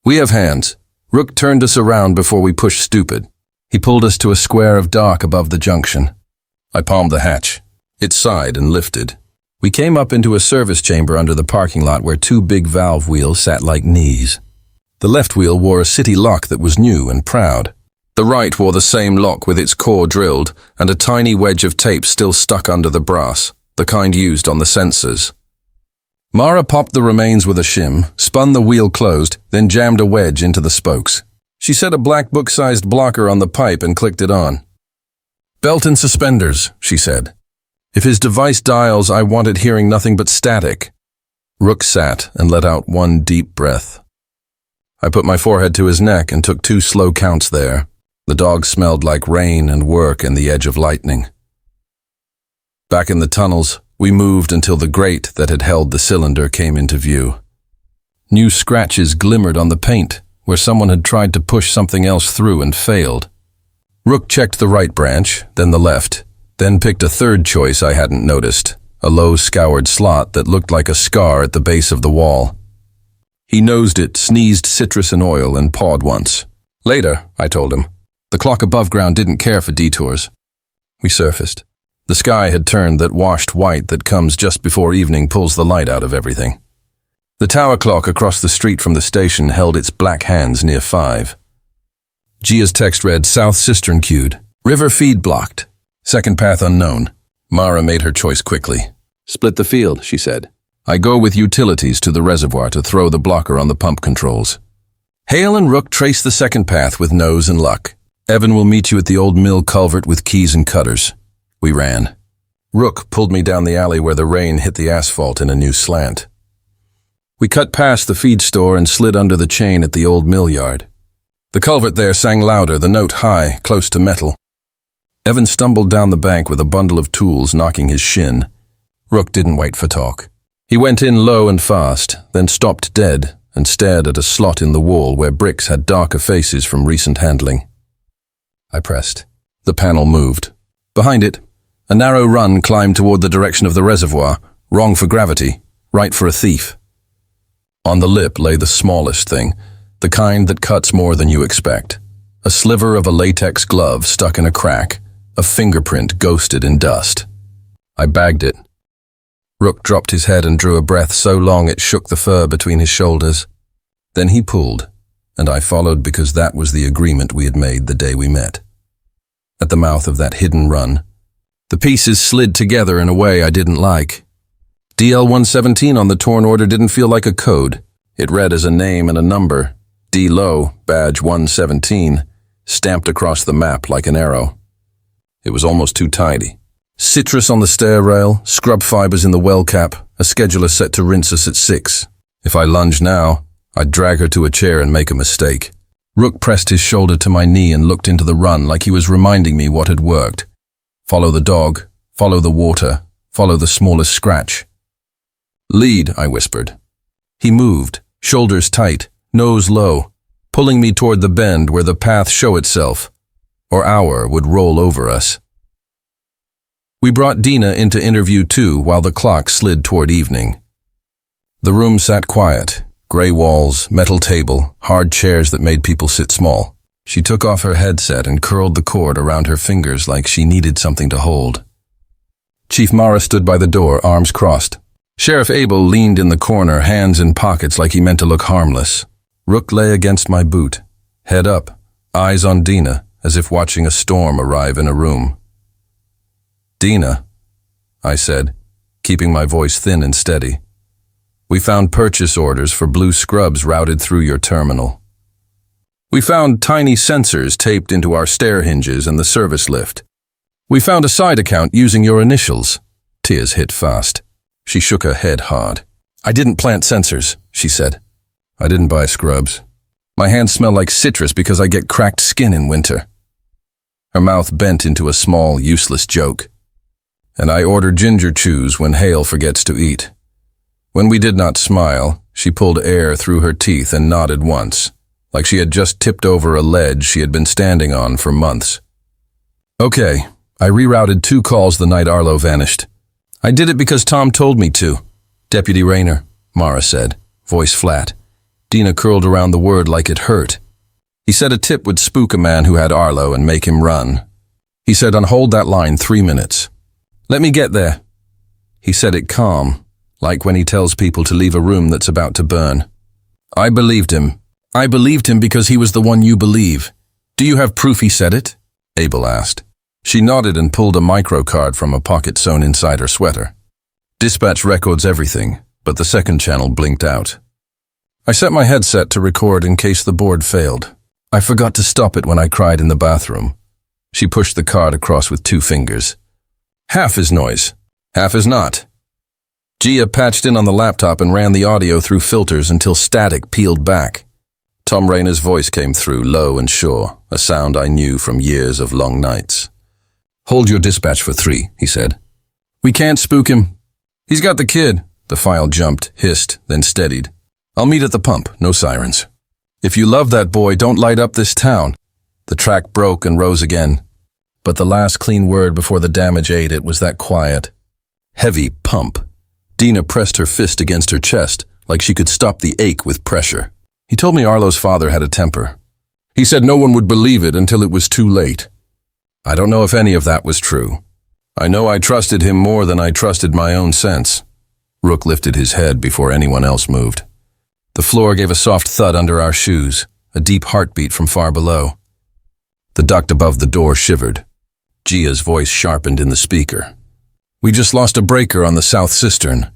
We have hands. Rook turned us around before we pushed stupid. He pulled us to a square of dark above the junction. I palmed the hatch. It sighed and lifted. We came up into a service chamber under the parking lot where 2 big valve wheels sat like knees. The left wheel wore a city lock that was new and proud. The right wore the same lock with its core drilled and a tiny wedge of tape still stuck under the brass, the kind used on the sensors. Mara popped the remains with a shim, spun the wheel closed, then jammed a wedge into the spokes. She set a black book-sized blocker on the pipe and clicked it on. Belt and suspenders, she said. If his device dials, I wanted hearing nothing but static. Rook sat and let out one deep breath. I put my forehead to his neck and took 2 slow counts there. The dog smelled like rain and work and the edge of lightning. Back in the tunnels, we moved until the grate that had held the cylinder came into view. New scratches glimmered on the paint, where someone had tried to push something else through and failed. Rook checked the right branch, then the left, then picked a third choice I hadn't noticed, a low scoured slot that looked like a scar at the base of the wall. He nosed it, sneezed citrus and oil, and pawed once. Later, I told him. The clock above ground didn't care for detours. We surfaced. The sky had turned that washed white that comes just before evening pulls the light out of everything. The tower clock across the street from the station held its black hands near 5. Gia's text read, South Cistern queued. River feed blocked. Second path unknown. Mara made her choice quickly. Split the field, she said. I go with utilities to the reservoir to throw the blocker on the pump controls. Hale and Rook trace the second path with nose and luck. Evan will meet you at the old mill culvert with keys and cutters. We ran. Rook pulled me down the alley where the rain hit the asphalt in a new slant. We cut past the feed store and slid under the chain at the old mill yard. The culvert there sang louder, the note high, close to metal. Evan stumbled down the bank with a bundle of tools knocking his shin. Rook didn't wait for talk. He went in low and fast, then stopped dead and stared at a slot in the wall where bricks had darker faces from recent handling. I pressed. The panel moved. Behind it, a narrow run climbed toward the direction of the reservoir, wrong for gravity, right for a thief. On the lip lay the smallest thing, the kind that cuts more than you expect. A sliver of a latex glove stuck in a crack, a fingerprint ghosted in dust. I bagged it. Rook dropped his head and drew a breath so long it shook the fur between his shoulders. Then he pulled, and I followed because that was the agreement we had made the day we met. At the mouth of that hidden run, the pieces slid together in a way I didn't like. DL-117 on the torn order didn't feel like a code. It read as a name and a number, D. Low, badge 117, stamped across the map like an arrow. It was almost too tidy. Citrus on the stair rail, scrub fibers in the well cap, a scheduler set to rinse us at 6. If I lunged now, I'd drag her to a chair and make a mistake. Rook pressed his shoulder to my knee and looked into the run like he was reminding me what had worked. Follow the dog, follow the water, follow the smallest scratch. Lead, I whispered. He moved, shoulders tight, nose low, pulling me toward the bend where the path show itself, or our would roll over us. We brought Dina into interview 2 while the clock slid toward evening. The room sat quiet, gray walls, metal table, hard chairs that made people sit small. She took off her headset and curled the cord around her fingers like she needed something to hold. Chief Mara stood by the door, arms crossed. Sheriff Abel leaned in the corner, hands in pockets like he meant to look harmless. Rook lay against my boot, head up, eyes on Dina, as if watching a storm arrive in a room. Dina, I said, keeping my voice thin and steady. We found purchase orders for blue scrubs routed through your terminal. We found tiny sensors taped into our stair hinges and the service lift. We found a side account using your initials. Tears hit fast. She shook her head hard. I didn't plant sensors, she said. I didn't buy scrubs. My hands smell like citrus because I get cracked skin in winter. Her mouth bent into a small, useless joke. And I order ginger chews when Hale forgets to eat. When we did not smile, she pulled air through her teeth and nodded once, like she had just tipped over a ledge she had been standing on for months. Okay, I rerouted 2 calls the night Arlo vanished. I did it because Tom told me to. Deputy Rayner, Mara said, voice flat. Dina curled around the word like it hurt. He said a tip would spook a man who had Arlo and make him run. He said on hold that line 3 minutes. Let me get there. He said it calm, like when he tells people to leave a room that's about to burn. I believed him. I believed him because he was the one you believe. Do you have proof he said it? Abel asked. She nodded and pulled a microcard from a pocket sewn inside her sweater. Dispatch records everything, but the second channel blinked out. I set my headset to record in case the board failed. I forgot to stop it when I cried in the bathroom. She pushed the card across with 2 fingers. Half is noise, half is not. Gia patched in on the laptop and ran the audio through filters until static peeled back. Tom Rayner's voice came through, low and sure, a sound I knew from years of long nights. Hold your dispatch for 3, he said. We can't spook him. He's got the kid. The file jumped, hissed, then steadied. I'll meet at the pump, no sirens. If you love that boy, don't light up this town. The track broke and rose again. But the last clean word before the damage ate it was that quiet, heavy pump. Dina pressed her fist against her chest, like she could stop the ache with pressure. He told me Arlo's father had a temper. He said no one would believe it until it was too late. I don't know if any of that was true. I know I trusted him more than I trusted my own sense. Rook lifted his head before anyone else moved. The floor gave a soft thud under our shoes, a deep heartbeat from far below. The duct above the door shivered. Gia's voice sharpened in the speaker. We just lost a breaker on the south cistern.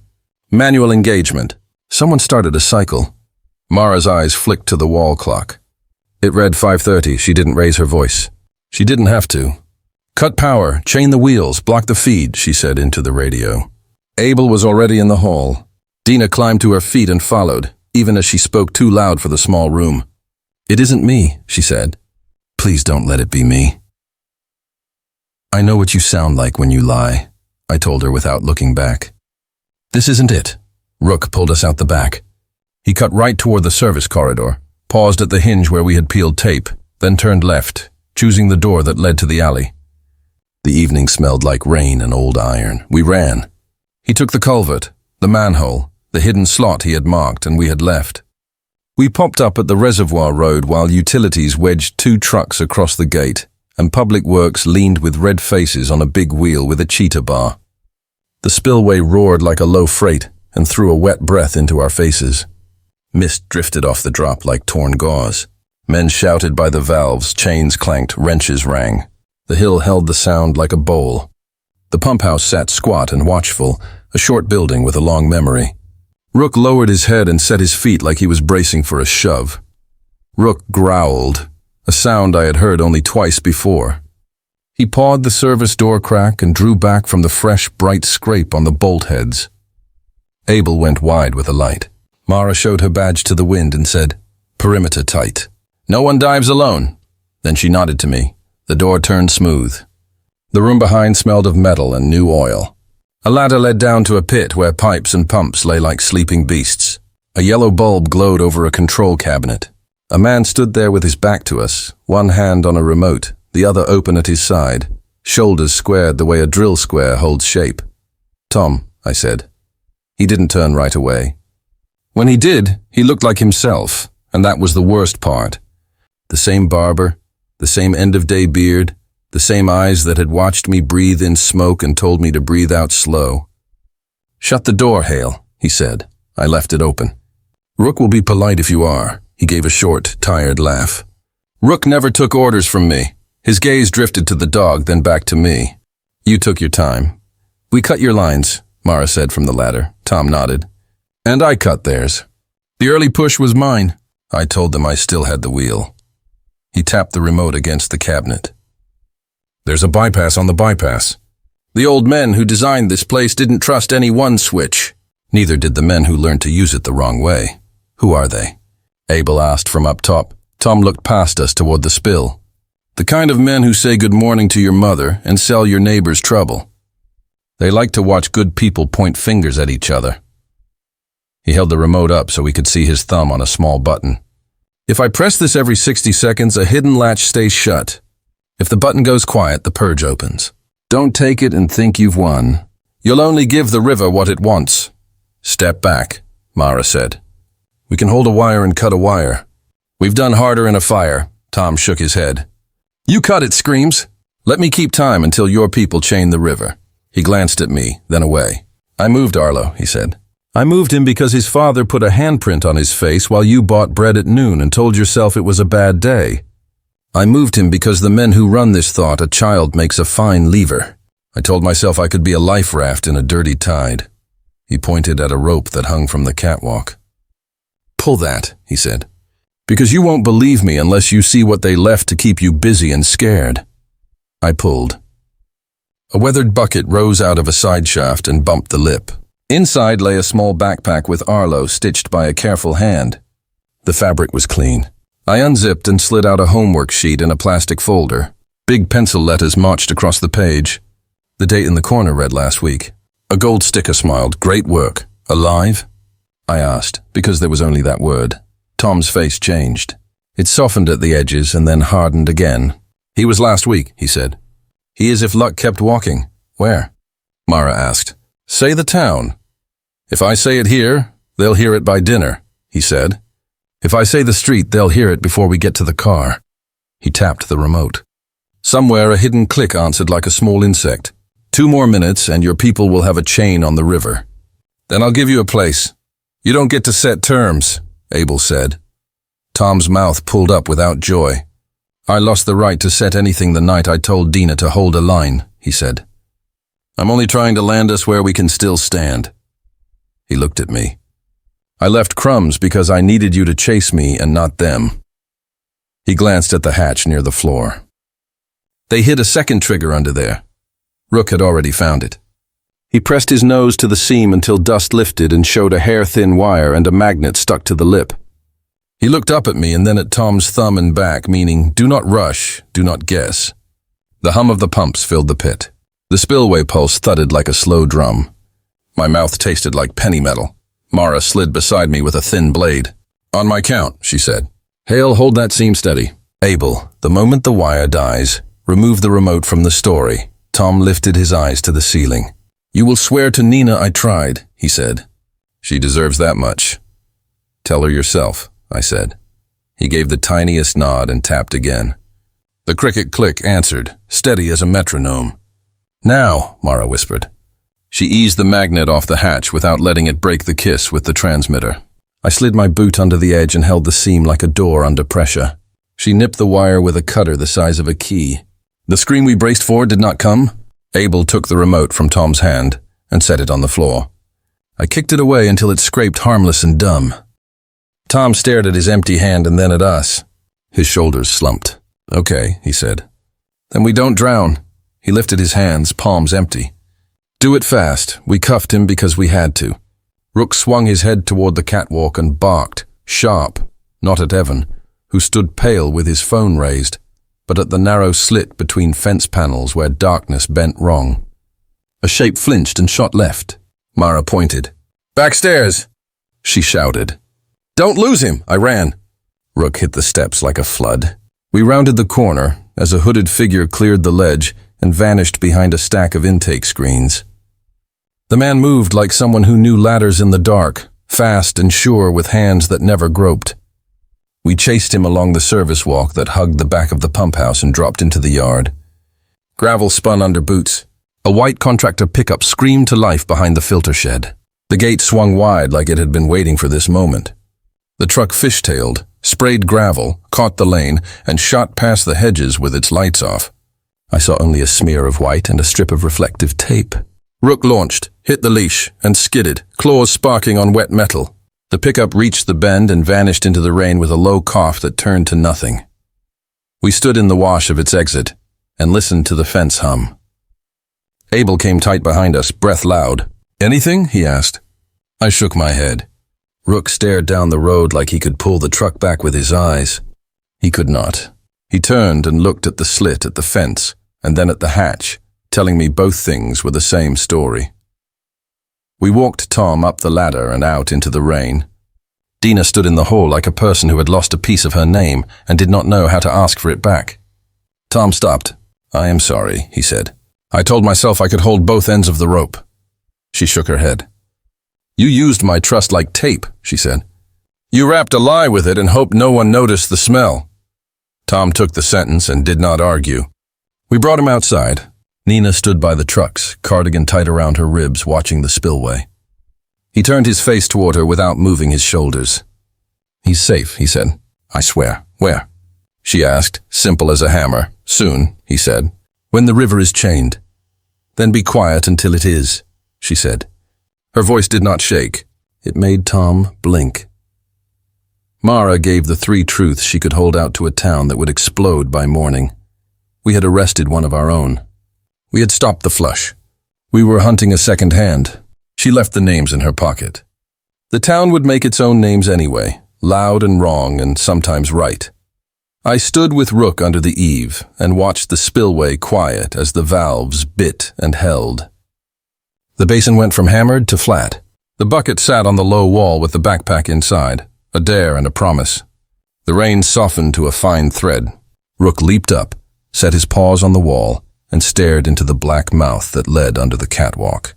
Manual engagement. Someone started a cycle. Mara's eyes flicked to the wall clock. It read 5:30. She didn't raise her voice. She didn't have to. Cut power, chain the wheels, block the feed, she said into the radio. Abel was already in the hall. Dina climbed to her feet and followed, even as she spoke too loud for the small room. It isn't me, she said. Please don't let it be me. I know what you sound like when you lie, I told her without looking back. This isn't it. Rook pulled us out the back. He cut right toward the service corridor, paused at the hinge where we had peeled tape, then turned left, choosing the door that led to the alley. The evening smelled like rain and old iron. We ran. He took the culvert, the manhole, the hidden slot he had marked, and we had left. We popped up at the reservoir road while utilities wedged 2 trucks across the gate, and public works leaned with red faces on a big wheel with a cheetah bar. The spillway roared like a low freight and threw a wet breath into our faces. Mist drifted off the drop like torn gauze. Men shouted by the valves, chains clanked, wrenches rang. The hill held the sound like a bowl. The pump house sat squat and watchful, a short building with a long memory. Rook lowered his head and set his feet like he was bracing for a shove. Rook growled, a sound I had heard only twice before. He pawed the service door crack and drew back from the fresh, bright scrape on the bolt heads. Abel went wide with a light. Mara showed her badge to the wind and said, "Perimeter tight. No one dives alone." Then she nodded to me. The door turned smooth. The room behind smelled of metal and new oil. A ladder led down to a pit where pipes and pumps lay like sleeping beasts. A yellow bulb glowed over a control cabinet. A man stood there with his back to us, one hand on a remote, the other open at his side, shoulders squared the way a drill square holds shape. "Tom," I said. He didn't turn right away. When he did, he looked like himself, and that was the worst part. The same barber, the same end-of-day beard, the same eyes that had watched me breathe in smoke and told me to breathe out slow. "Shut the door, Hale," he said. I left it open. "Rook will be polite if you are." He gave a short, tired laugh. "Rook never took orders from me." His gaze drifted to the dog, then back to me. "You took your time." "We cut your lines," Mara said from the ladder. Tom nodded. "And I cut theirs. The early push was mine." I told them I still had the wheel. He tapped the remote against the cabinet. "There's a bypass on the bypass." "The old men who designed this place didn't trust any one switch." "Neither did the men who learned to use it the wrong way." "Who are they?" Abel asked from up top. Tom looked past us toward the spill. "The kind of men who say good morning to your mother and sell your neighbors trouble. They like to watch good people point fingers at each other." He held the remote up so we could see his thumb on a small button. "If I press this every 60 seconds, a hidden latch stays shut. If the button goes quiet, the purge opens. Don't take it and think you've won. You'll only give the river what it wants." "Step back," Mara said. "We can hold a wire and cut a wire." "We've done harder in a fire." Tom shook his head. "You cut it, Screams. Let me keep time until your people chain the river." He glanced at me, then away. "I moved Arlo," he said. "I moved him because his father put a handprint on his face while you bought bread at noon and told yourself it was a bad day. I moved him because the men who run this thought a child makes a fine lever. I told myself I could be a life raft in a dirty tide." He pointed at a rope that hung from the catwalk. "Pull that," he said, "because you won't believe me unless you see what they left to keep you busy and scared." I pulled. A weathered bucket rose out of a side shaft and bumped the lip. Inside lay a small backpack with Arlo stitched by a careful hand. The fabric was clean. I unzipped and slid out a homework sheet in a plastic folder. Big pencil letters marched across the page. The date in the corner read last week. A gold sticker smiled. "Great work. Alive?" I asked, because there was only that word. Tom's face changed. It softened at the edges and then hardened again. "He was last week," he said. "He is if luck kept walking." "Where?" Mara asked. "Say the town." "If I say it here, they'll hear it by dinner," he said. "If I say the street, they'll hear it before we get to the car." He tapped the remote. Somewhere a hidden click answered like a small insect. "2 more minutes and your people will have a chain on the river. Then I'll give you a place. You don't get to set terms," Abel said. Tom's mouth pulled up without joy. "I lost the right to set anything the night I told Dina to hold a line," he said. "I'm only trying to land us where we can still stand." He looked at me. "I left crumbs because I needed you to chase me and not them." He glanced at the hatch near the floor. They hid a second trigger under there. Rook had already found it. He pressed his nose to the seam until dust lifted and showed a hair-thin wire and a magnet stuck to the lip. He looked up at me and then at Tom's thumb and back, meaning, "Do not rush, do not guess." The hum of the pumps filled the pit. The spillway pulse thudded like a slow drum. My mouth tasted like penny metal. Mara slid beside me with a thin blade. "On my count," she said. "Hale, hold that seam steady." "Abel, the moment the wire dies, remove the remote from the story." Tom lifted his eyes to the ceiling. "You will swear to Nina I tried," he said. "She deserves that much." "Tell her yourself," I said. He gave the tiniest nod and tapped again. The cricket click answered, steady as a metronome. "Now," Mara whispered. She eased the magnet off the hatch without letting it break the kiss with the transmitter. I slid my boot under the edge and held the seam like a door under pressure. She nipped the wire with a cutter the size of a key. The scream we braced for did not come. Abel took the remote from Tom's hand and set it on the floor. I kicked it away until it scraped harmless and dumb. Tom stared at his empty hand and then at us. His shoulders slumped. "Okay," he said. "Then we don't drown." He lifted his hands, palms empty. "Do it fast." We cuffed him because we had to. Rook swung his head toward the catwalk and barked, sharp, not at Evan, who stood pale with his phone raised, but at the narrow slit between fence panels where darkness bent wrong. A shape flinched and shot left. Mara pointed. "Backstairs!" she shouted. "Don't lose him!" I ran. Rook hit the steps like a flood. We rounded the corner as a hooded figure cleared the ledge and vanished behind a stack of intake screens. The man moved like someone who knew ladders in the dark, fast and sure with hands that never groped. We chased him along the service walk that hugged the back of the pump house and dropped into the yard. Gravel spun under boots. A white contractor pickup screamed to life behind the filter shed. The gate swung wide like it had been waiting for this moment. The truck fishtailed, sprayed gravel, caught the lane, and shot past the hedges with its lights off. I saw only a smear of white and a strip of reflective tape. Rook launched, hit the leash, and skidded, claws sparking on wet metal. The pickup reached the bend and vanished into the rain with a low cough that turned to nothing. We stood in the wash of its exit and listened to the fence hum. Abel came tight behind us, breath loud. "Anything?" he asked. I shook my head. Rook stared down the road like he could pull the truck back with his eyes. He could not. He turned and looked at the slit at the fence and then at the hatch, telling me both things were the same story. We walked Tom up the ladder and out into the rain. Dina stood in the hall like a person who had lost a piece of her name and did not know how to ask for it back. Tom stopped. "I am sorry," he said. "I told myself I could hold both ends of the rope." She shook her head. "You used my trust like tape," she said. "You wrapped a lie with it and hoped no one noticed the smell." Tom took the sentence and did not argue. We brought him outside. Nina stood by the trucks, cardigan tight around her ribs, watching the spillway. He turned his face toward her without moving his shoulders. "He's safe," he said. "I swear." "Where?" she asked, simple as a hammer. "Soon," he said. "When the river is chained." "Then be quiet until it is," she said. Her voice did not shake. It made Tom blink. Mara gave the 3 truths she could hold out to a town that would explode by morning. We had arrested one of our own. We had stopped the flush. We were hunting a second hand. She left the names in her pocket. The town would make its own names anyway, loud and wrong and sometimes right. I stood with Rook under the eave and watched the spillway quiet as the valves bit and held. The basin went from hammered to flat. The bucket sat on the low wall with the backpack inside, a dare and a promise. The rain softened to a fine thread. Rook leaped up, set his paws on the wall, and stared into the black mouth that led under the catwalk.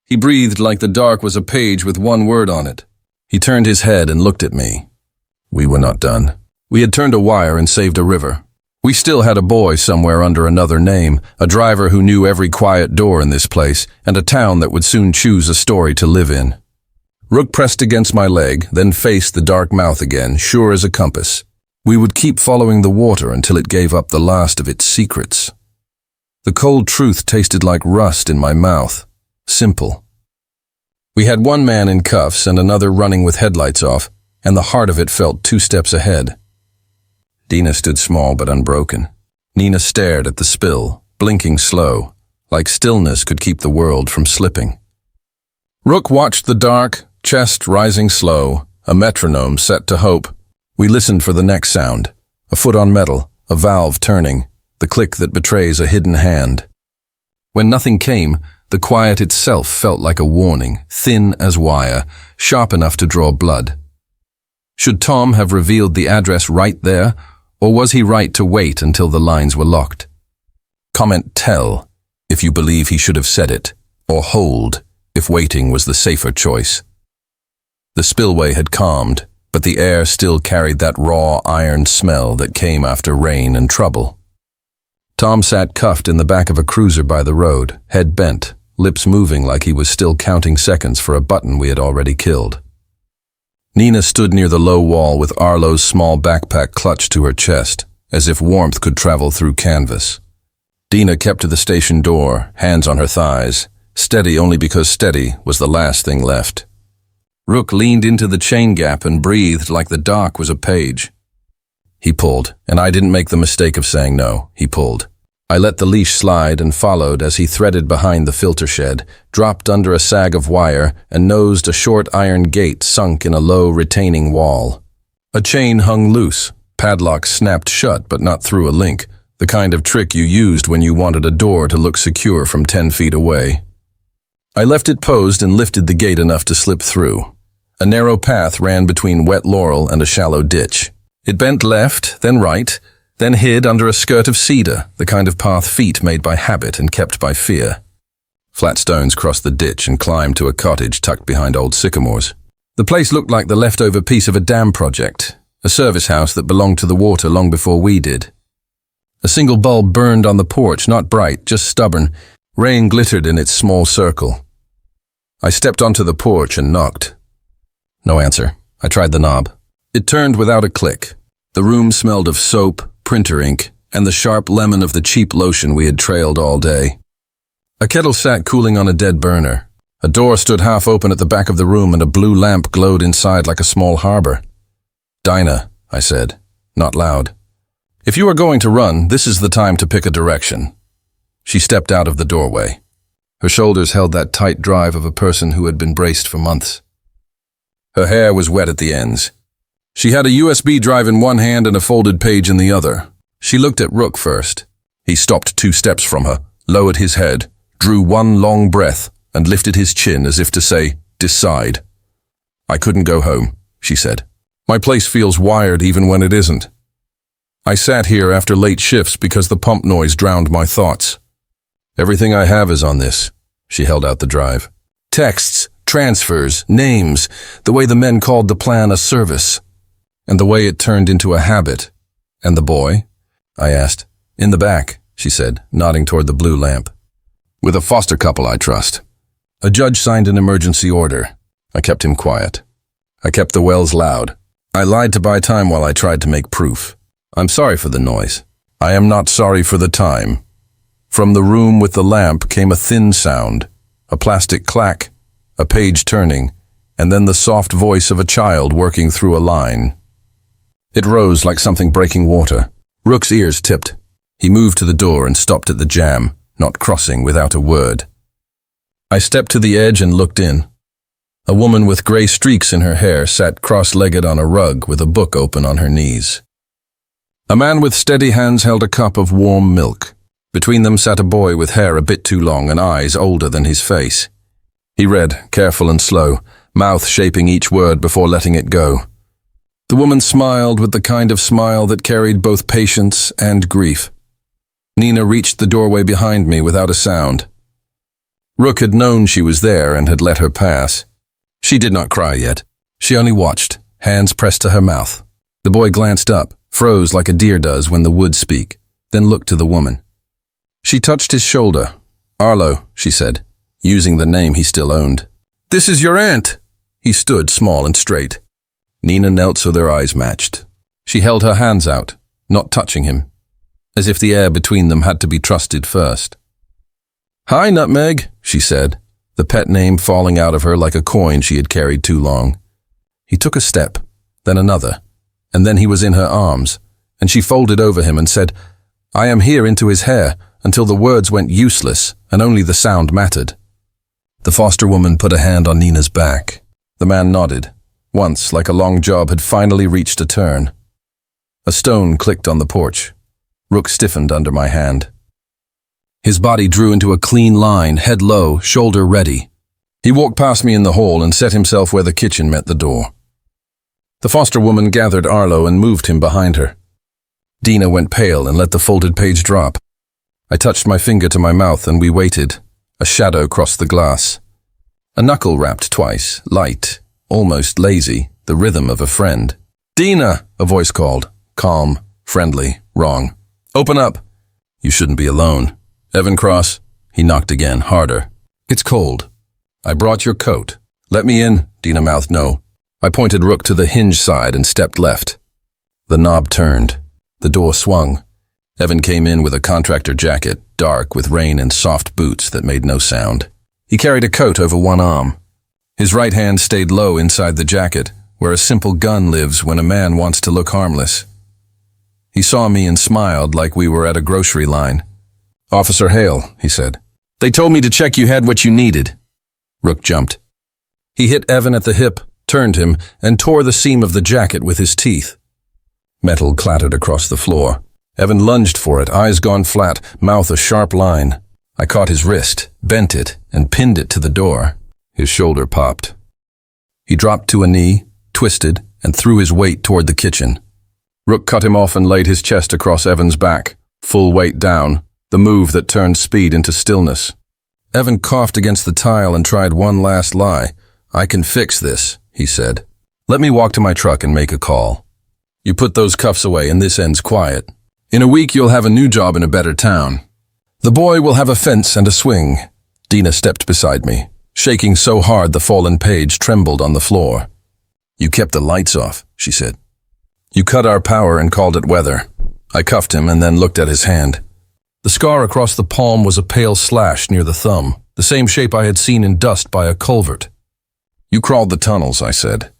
He breathed like the dark was a page with one word on it. He turned his head and looked at me. We were not done. We had turned a wire and saved a river. We still had a boy somewhere under another name, a driver who knew every quiet door in this place, and a town that would soon choose a story to live in. Rook pressed against my leg, then faced the dark mouth again, sure as a compass. We would keep following the water until it gave up the last of its secrets. The cold truth tasted like rust in my mouth. Simple. We had one man in cuffs and another running with headlights off, and the heart of it felt 2 steps ahead. Dina stood small but unbroken. Nina stared at the spill, blinking slow, like stillness could keep the world from slipping. Rook watched the dark, chest rising slow, a metronome set to hope. We listened for the next sound, a foot on metal, a valve turning, the click that betrays a hidden hand. When nothing came, the quiet itself felt like a warning, thin as wire, sharp enough to draw blood. Should Tom have revealed the address right there, or was he right to wait until the lines were locked? Comment tell if you believe he should have said it, or hold if waiting was the safer choice. The spillway had calmed, but the air still carried that raw iron smell that came after rain and trouble. Tom sat cuffed in the back of a cruiser by the road, head bent, lips moving like he was still counting seconds for a button we had already killed. Nina stood near the low wall with Arlo's small backpack clutched to her chest, as if warmth could travel through canvas. Dina kept to the station door, hands on her thighs, steady only because steady was the last thing left. Rook leaned into the chain gap and breathed like the dark was a page. He pulled, and I didn't make the mistake of saying no. He pulled. I let the leash slide and followed as he threaded behind the filter shed, dropped under a sag of wire, and nosed a short iron gate sunk in a low retaining wall. A chain hung loose, padlock snapped shut but not through a link, the kind of trick you used when you wanted a door to look secure from 10 feet away. I left it posed and lifted the gate enough to slip through. A narrow path ran between wet laurel and a shallow ditch. It bent left, then right, then hid under a skirt of cedar, the kind of path feet made by habit and kept by fear. Flat stones crossed the ditch and climbed to a cottage tucked behind old sycamores. The place looked like the leftover piece of a dam project, a service house that belonged to the water long before we did. A single bulb burned on the porch, not bright, just stubborn. Rain glittered in its small circle. I stepped onto the porch and knocked. No answer. I tried the knob. It turned without a click. The room smelled of soap, printer ink, and the sharp lemon of the cheap lotion we had trailed all day. A kettle sat cooling on a dead burner. A door stood half open at the back of the room and a blue lamp glowed inside like a small harbor. Dinah, I said, not loud. If you are going to run, this is the time to pick a direction. She stepped out of the doorway. Her shoulders held that tight drive of a person who had been braced for months. Her hair was wet at the ends. She had a USB drive in one hand and a folded page in the other. She looked at Rook first. He stopped 2 steps from her, lowered his head, drew one long breath, and lifted his chin as if to say, "Decide." "I couldn't go home," she said. "My place feels wired even when it isn't. I sat here after late shifts because the pump noise drowned my thoughts. Everything I have is on this." She held out the drive. Texts, transfers, names, the way the men called the plan a service. And the way it turned into a habit. "And the boy?" I asked. "In the back," she said, nodding toward the blue lamp. "With a foster couple, I trust." A judge signed an emergency order. I kept him quiet. I kept the wells loud. I lied to buy time while I tried to make proof. "I'm sorry for the noise. I am not sorry for the time." From the room with the lamp came a thin sound, a plastic clack, a page turning, and then the soft voice of a child working through a line. It rose like something breaking water. Rook's ears tipped. He moved to the door and stopped at the jamb, not crossing without a word. I stepped to the edge and looked in. A woman with gray streaks in her hair sat cross-legged on a rug with a book open on her knees. A man with steady hands held a cup of warm milk. Between them sat a boy with hair a bit too long and eyes older than his face. He read, careful and slow, mouth shaping each word before letting it go. The woman smiled with the kind of smile that carried both patience and grief. Nina reached the doorway behind me without a sound. Rook had known she was there and had let her pass. She did not cry yet. She only watched, hands pressed to her mouth. The boy glanced up, froze like a deer does when the woods speak, then looked to the woman. She touched his shoulder. "Arlo," she said, using the name he still owned. "This is your aunt." He stood small and straight. Nina knelt so their eyes matched. She held her hands out, not touching him, as if the air between them had to be trusted first. "Hi, Nutmeg," she said, the pet name falling out of her like a coin she had carried too long. He took a step, then another, and then he was in her arms, and she folded over him and said, "I am here," into his hair, until the words went useless and only the sound mattered. The foster woman put a hand on Nina's back. The man nodded. Once, like a long job had finally reached a turn. A stone clicked on the porch. Rook stiffened under my hand. His body drew into a clean line, head low, shoulder ready. He walked past me in the hall and set himself where the kitchen met the door. The foster woman gathered Arlo and moved him behind her. Dina went pale and let the folded page drop. I touched my finger to my mouth and we waited. A shadow crossed the glass. A knuckle rapped twice, light, almost lazy, the rhythm of a friend. "Dina," a voice called, calm, friendly, wrong. "Open up." "You shouldn't be alone." "Evan Cross." He knocked again, harder. "It's cold." "I brought your coat." "Let me in." Dina mouthed no. I pointed Rook to the hinge side and stepped left. The knob turned. The door swung. Evan came in with a contractor jacket, dark with rain and soft boots that made no sound. He carried a coat over one arm. His right hand stayed low inside the jacket, where a simple gun lives when a man wants to look harmless. He saw me and smiled like we were at a grocery line. "Officer Hale," he said. "They told me to check you had what you needed." Rook jumped. He hit Evan at the hip, turned him, and tore the seam of the jacket with his teeth. Metal clattered across the floor. Evan lunged for it, eyes gone flat, mouth a sharp line. I caught his wrist, bent it, and pinned it to the door. His shoulder popped. He dropped to a knee, twisted, and threw his weight toward the kitchen. Rook cut him off and laid his chest across Evan's back, full weight down, the move that turned speed into stillness. Evan coughed against the tile and tried one last lie. "I can fix this," he said. "Let me walk to my truck and make a call. You put those cuffs away and this ends quiet. In a week you'll have a new job in a better town. The boy will have a fence and a swing." Dina stepped beside me, shaking so hard the fallen page trembled on the floor. "You kept the lights off," she said. "You cut our power and called it weather." I cuffed him and then looked at his hand. The scar across the palm was a pale slash near the thumb, the same shape I had seen in dust by a culvert. "You crawled the tunnels," I said.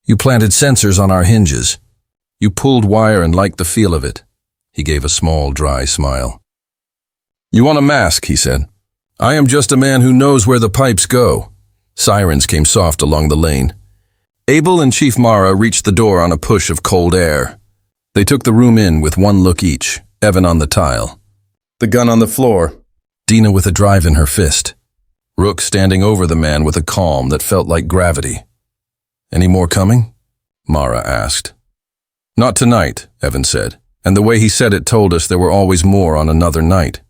"You planted sensors on our hinges. You pulled wire and liked the feel of it." He gave a small, dry smile. "You want a mask," he said. "I am just a man who knows where the pipes go." Sirens came soft along the lane. Abel and Chief Mara reached the door on a push of cold air. They took the room in with one look each, Evan on the tile. The gun on the floor, Dina with a drive in her fist. Rook standing over the man with a calm that felt like gravity. "Any more coming?" Mara asked. "Not tonight," Evan said, and the way he said it told us there were always more on another night.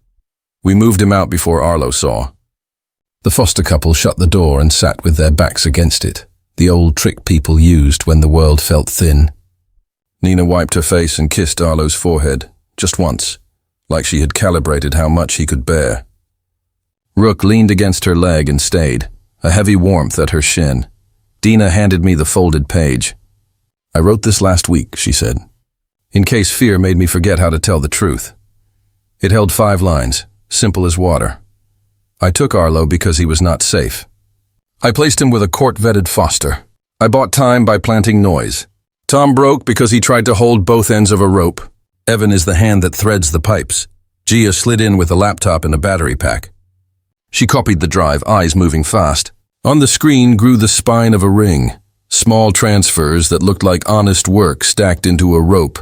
We moved him out before Arlo saw. The foster couple shut the door and sat with their backs against it, the old trick people used when the world felt thin. Nina wiped her face and kissed Arlo's forehead, just once, like she had calibrated how much he could bear. Rook leaned against her leg and stayed, a heavy warmth at her shin. Dina handed me the folded page. "I wrote this last week," she said, in case fear made me forget how to tell the truth. It held 5 lines, simple as water. I took Arlo because he was not safe. I placed him with a court-vetted foster. I bought time by planting noise. Tom broke because he tried to hold both ends of a rope. Evan is the hand that threads the pipes. Gia slid in with a laptop and a battery pack. She copied the drive, eyes moving fast. On the screen grew the spine of a ring. Small transfers that looked like honest work stacked into a rope.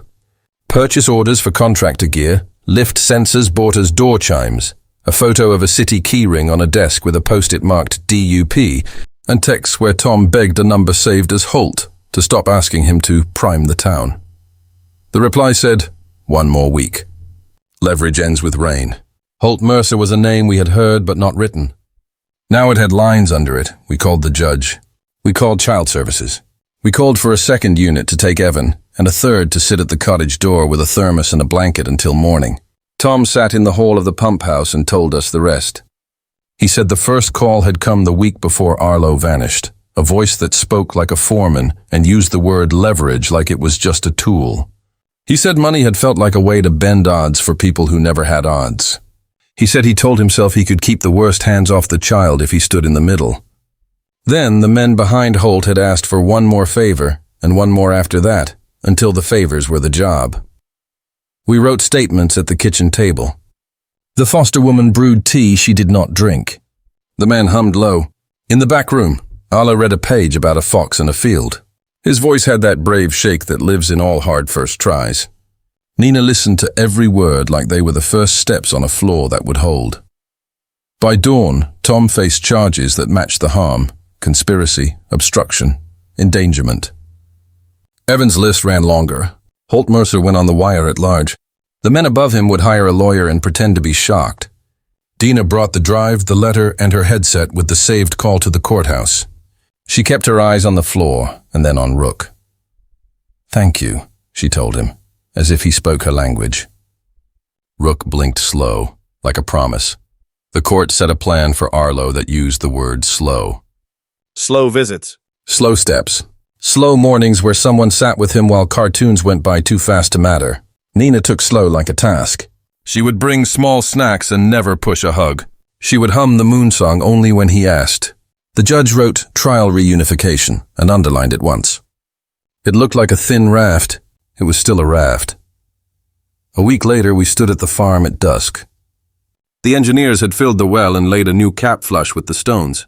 Purchase orders for contractor gear, lift sensors bought as door chimes, a photo of a city keyring on a desk with a post-it marked DUP, and texts where Tom begged a number saved as Holt to stop asking him to prime the town. The reply said, 1 more week. Leverage ends with rain. Holt Mercer was a name we had heard but not written. Now it had lines under it. We called the judge. We called child services. We called for a second unit to take Evan and a third to sit at the cottage door with a thermos and a blanket until morning. Tom sat in the hall of the pump house and told us the rest. He said the first call had come the week before Arlo vanished, a voice that spoke like a foreman and used the word leverage like it was just a tool. He said money had felt like a way to bend odds for people who never had odds. He said he told himself he could keep the worst hands off the child if he stood in the middle. Then the men behind Holt had asked for one more favor and one more after that, until the favors were the job. We wrote statements at the kitchen table. The foster woman brewed tea she did not drink. The man hummed low. In the back room, Arlo read a page about a fox in a field. His voice had that brave shake that lives in all hard first tries. Nina listened to every word like they were the first steps on a floor that would hold. By dawn, Tom faced charges that matched the harm: conspiracy, obstruction, endangerment. Evan's list ran longer. Holt Mercer went on the wire at large. The men above him would hire a lawyer and pretend to be shocked. Dina brought the drive, the letter, and her headset with the saved call to the courthouse. She kept her eyes on the floor and then on Rook. "Thank you," she told him, as if he spoke her language. Rook blinked slow, like a promise. The court set a plan for Arlo that used the word slow. Slow visits. Slow steps. Slow mornings where someone sat with him while cartoons went by too fast to matter. Nina took slow like a task. She would bring small snacks and never push a hug. She would hum the moon song only when he asked. The judge wrote trial reunification and underlined it once. It looked like a thin raft. It was still a raft. A week later, we stood at the farm at dusk. The engineers had filled the well and laid a new cap flush with the stones.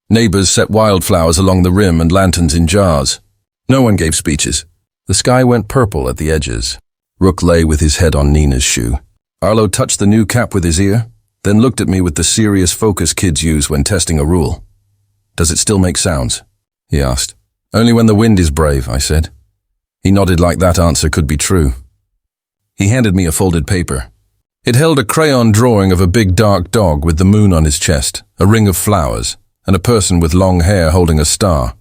Neighbors set wildflowers along the rim and lanterns in jars. No one gave speeches. The sky went purple at the edges. Rook lay with his head on Nina's shoe. Arlo touched the new cap with his ear, then looked at me with the serious focus kids use when testing a rule. "Does it still make sounds?" he asked. "Only when the wind is brave," I said. He nodded like that answer could be true. He handed me a folded paper. It held a crayon drawing of a big dark dog with the moon on his chest, a ring of flowers, and a person with long hair holding a star.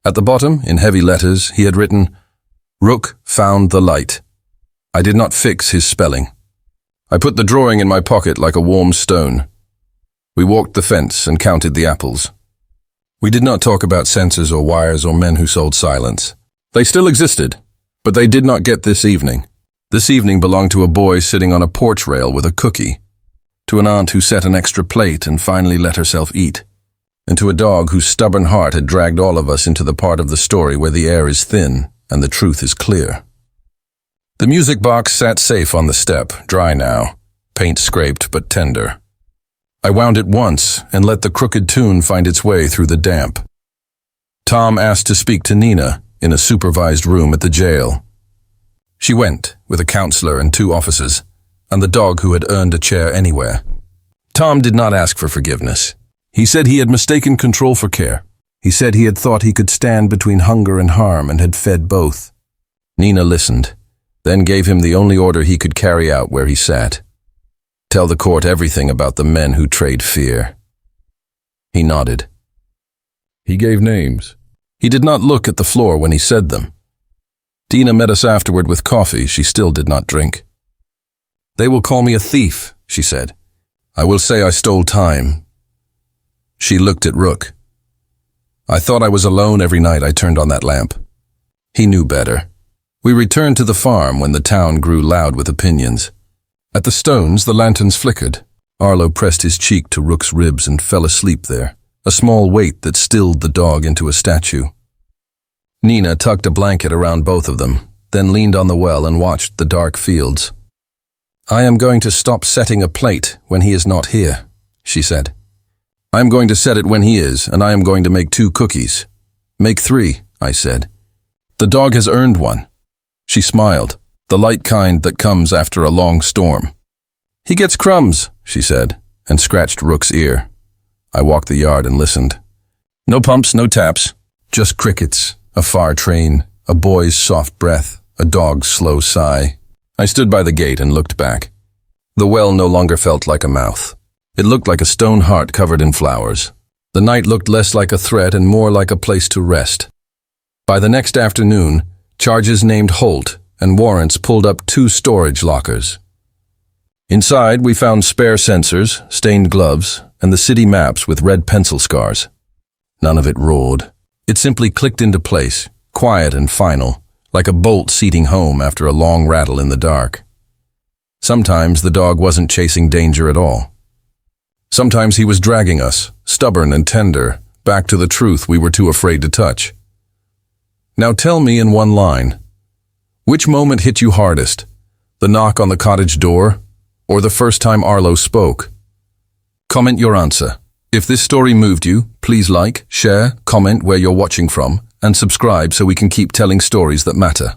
At the bottom, in heavy letters, he had written, "Rook found the light." I did not fix his spelling. I put the drawing in my pocket like a warm stone. We walked the fence and counted the apples. We did not talk about sensors or wires or men who sold silence. They still existed, but they did not get this evening. This evening belonged to a boy sitting on a porch rail with a cookie, to an aunt who set an extra plate and finally let herself eat, and to a dog whose stubborn heart had dragged all of us into the part of the story where the air is thin and the truth is clear. The music box sat safe on the step, dry now, paint scraped but tender. I wound it once and let the crooked tune find its way through the damp. Tom asked to speak to Nina in a supervised room at the jail. She went, with a counselor and 2 officers, and the dog who had earned a chair anywhere. Tom did not ask for forgiveness. He said he had mistaken control for care. He said he had thought he could stand between hunger and harm and had fed both. Nina listened, then gave him the only order he could carry out where he sat. Tell the court everything about the men who trade fear. He nodded. He gave names. He did not look at the floor when he said them. Dina met us afterward with coffee she still did not drink. "They will call me a thief," she said. "I will say I stole time." She looked at Rook. I thought I was alone every night I turned on that lamp. He knew better. We returned to the farm when the town grew loud with opinions. At the stones, the lanterns flickered. Arlo pressed his cheek to Rook's ribs and fell asleep there, a small weight that stilled the dog into a statue. Nina tucked a blanket around both of them, then leaned on the well and watched the dark fields. "I am going to stop setting a plate when he is not here," she said. "I am going to set it when he is, and I am going to make 2 cookies. Make 3, I said. The dog has earned one." She smiled, the light kind that comes after a long storm. "He gets crumbs," she said, and scratched Rook's ear. I walked the yard and listened. No pumps, no taps, just crickets A far train, a boy's soft breath, a dog's slow sigh. I stood by the gate and looked back. The well no longer felt like a mouth. It looked like a stone heart covered in flowers. The night looked less like a threat and more like a place to rest. By the next afternoon, charges named Holt and warrants pulled up 2 storage lockers. Inside, we found spare sensors, stained gloves, and the city maps with red pencil scars. None of it roared. It simply clicked into place, quiet and final, like a bolt seating home after a long rattle in the dark. Sometimes the dog wasn't chasing danger at all. Sometimes he was dragging us, stubborn and tender, back to the truth we were too afraid to touch. Now tell me in one line, which moment hit you hardest? The knock on the cottage door, or the first time Arlo spoke? Comment your answer. If this story moved you, please like, share, comment where you're watching from, and subscribe so we can keep telling stories that matter.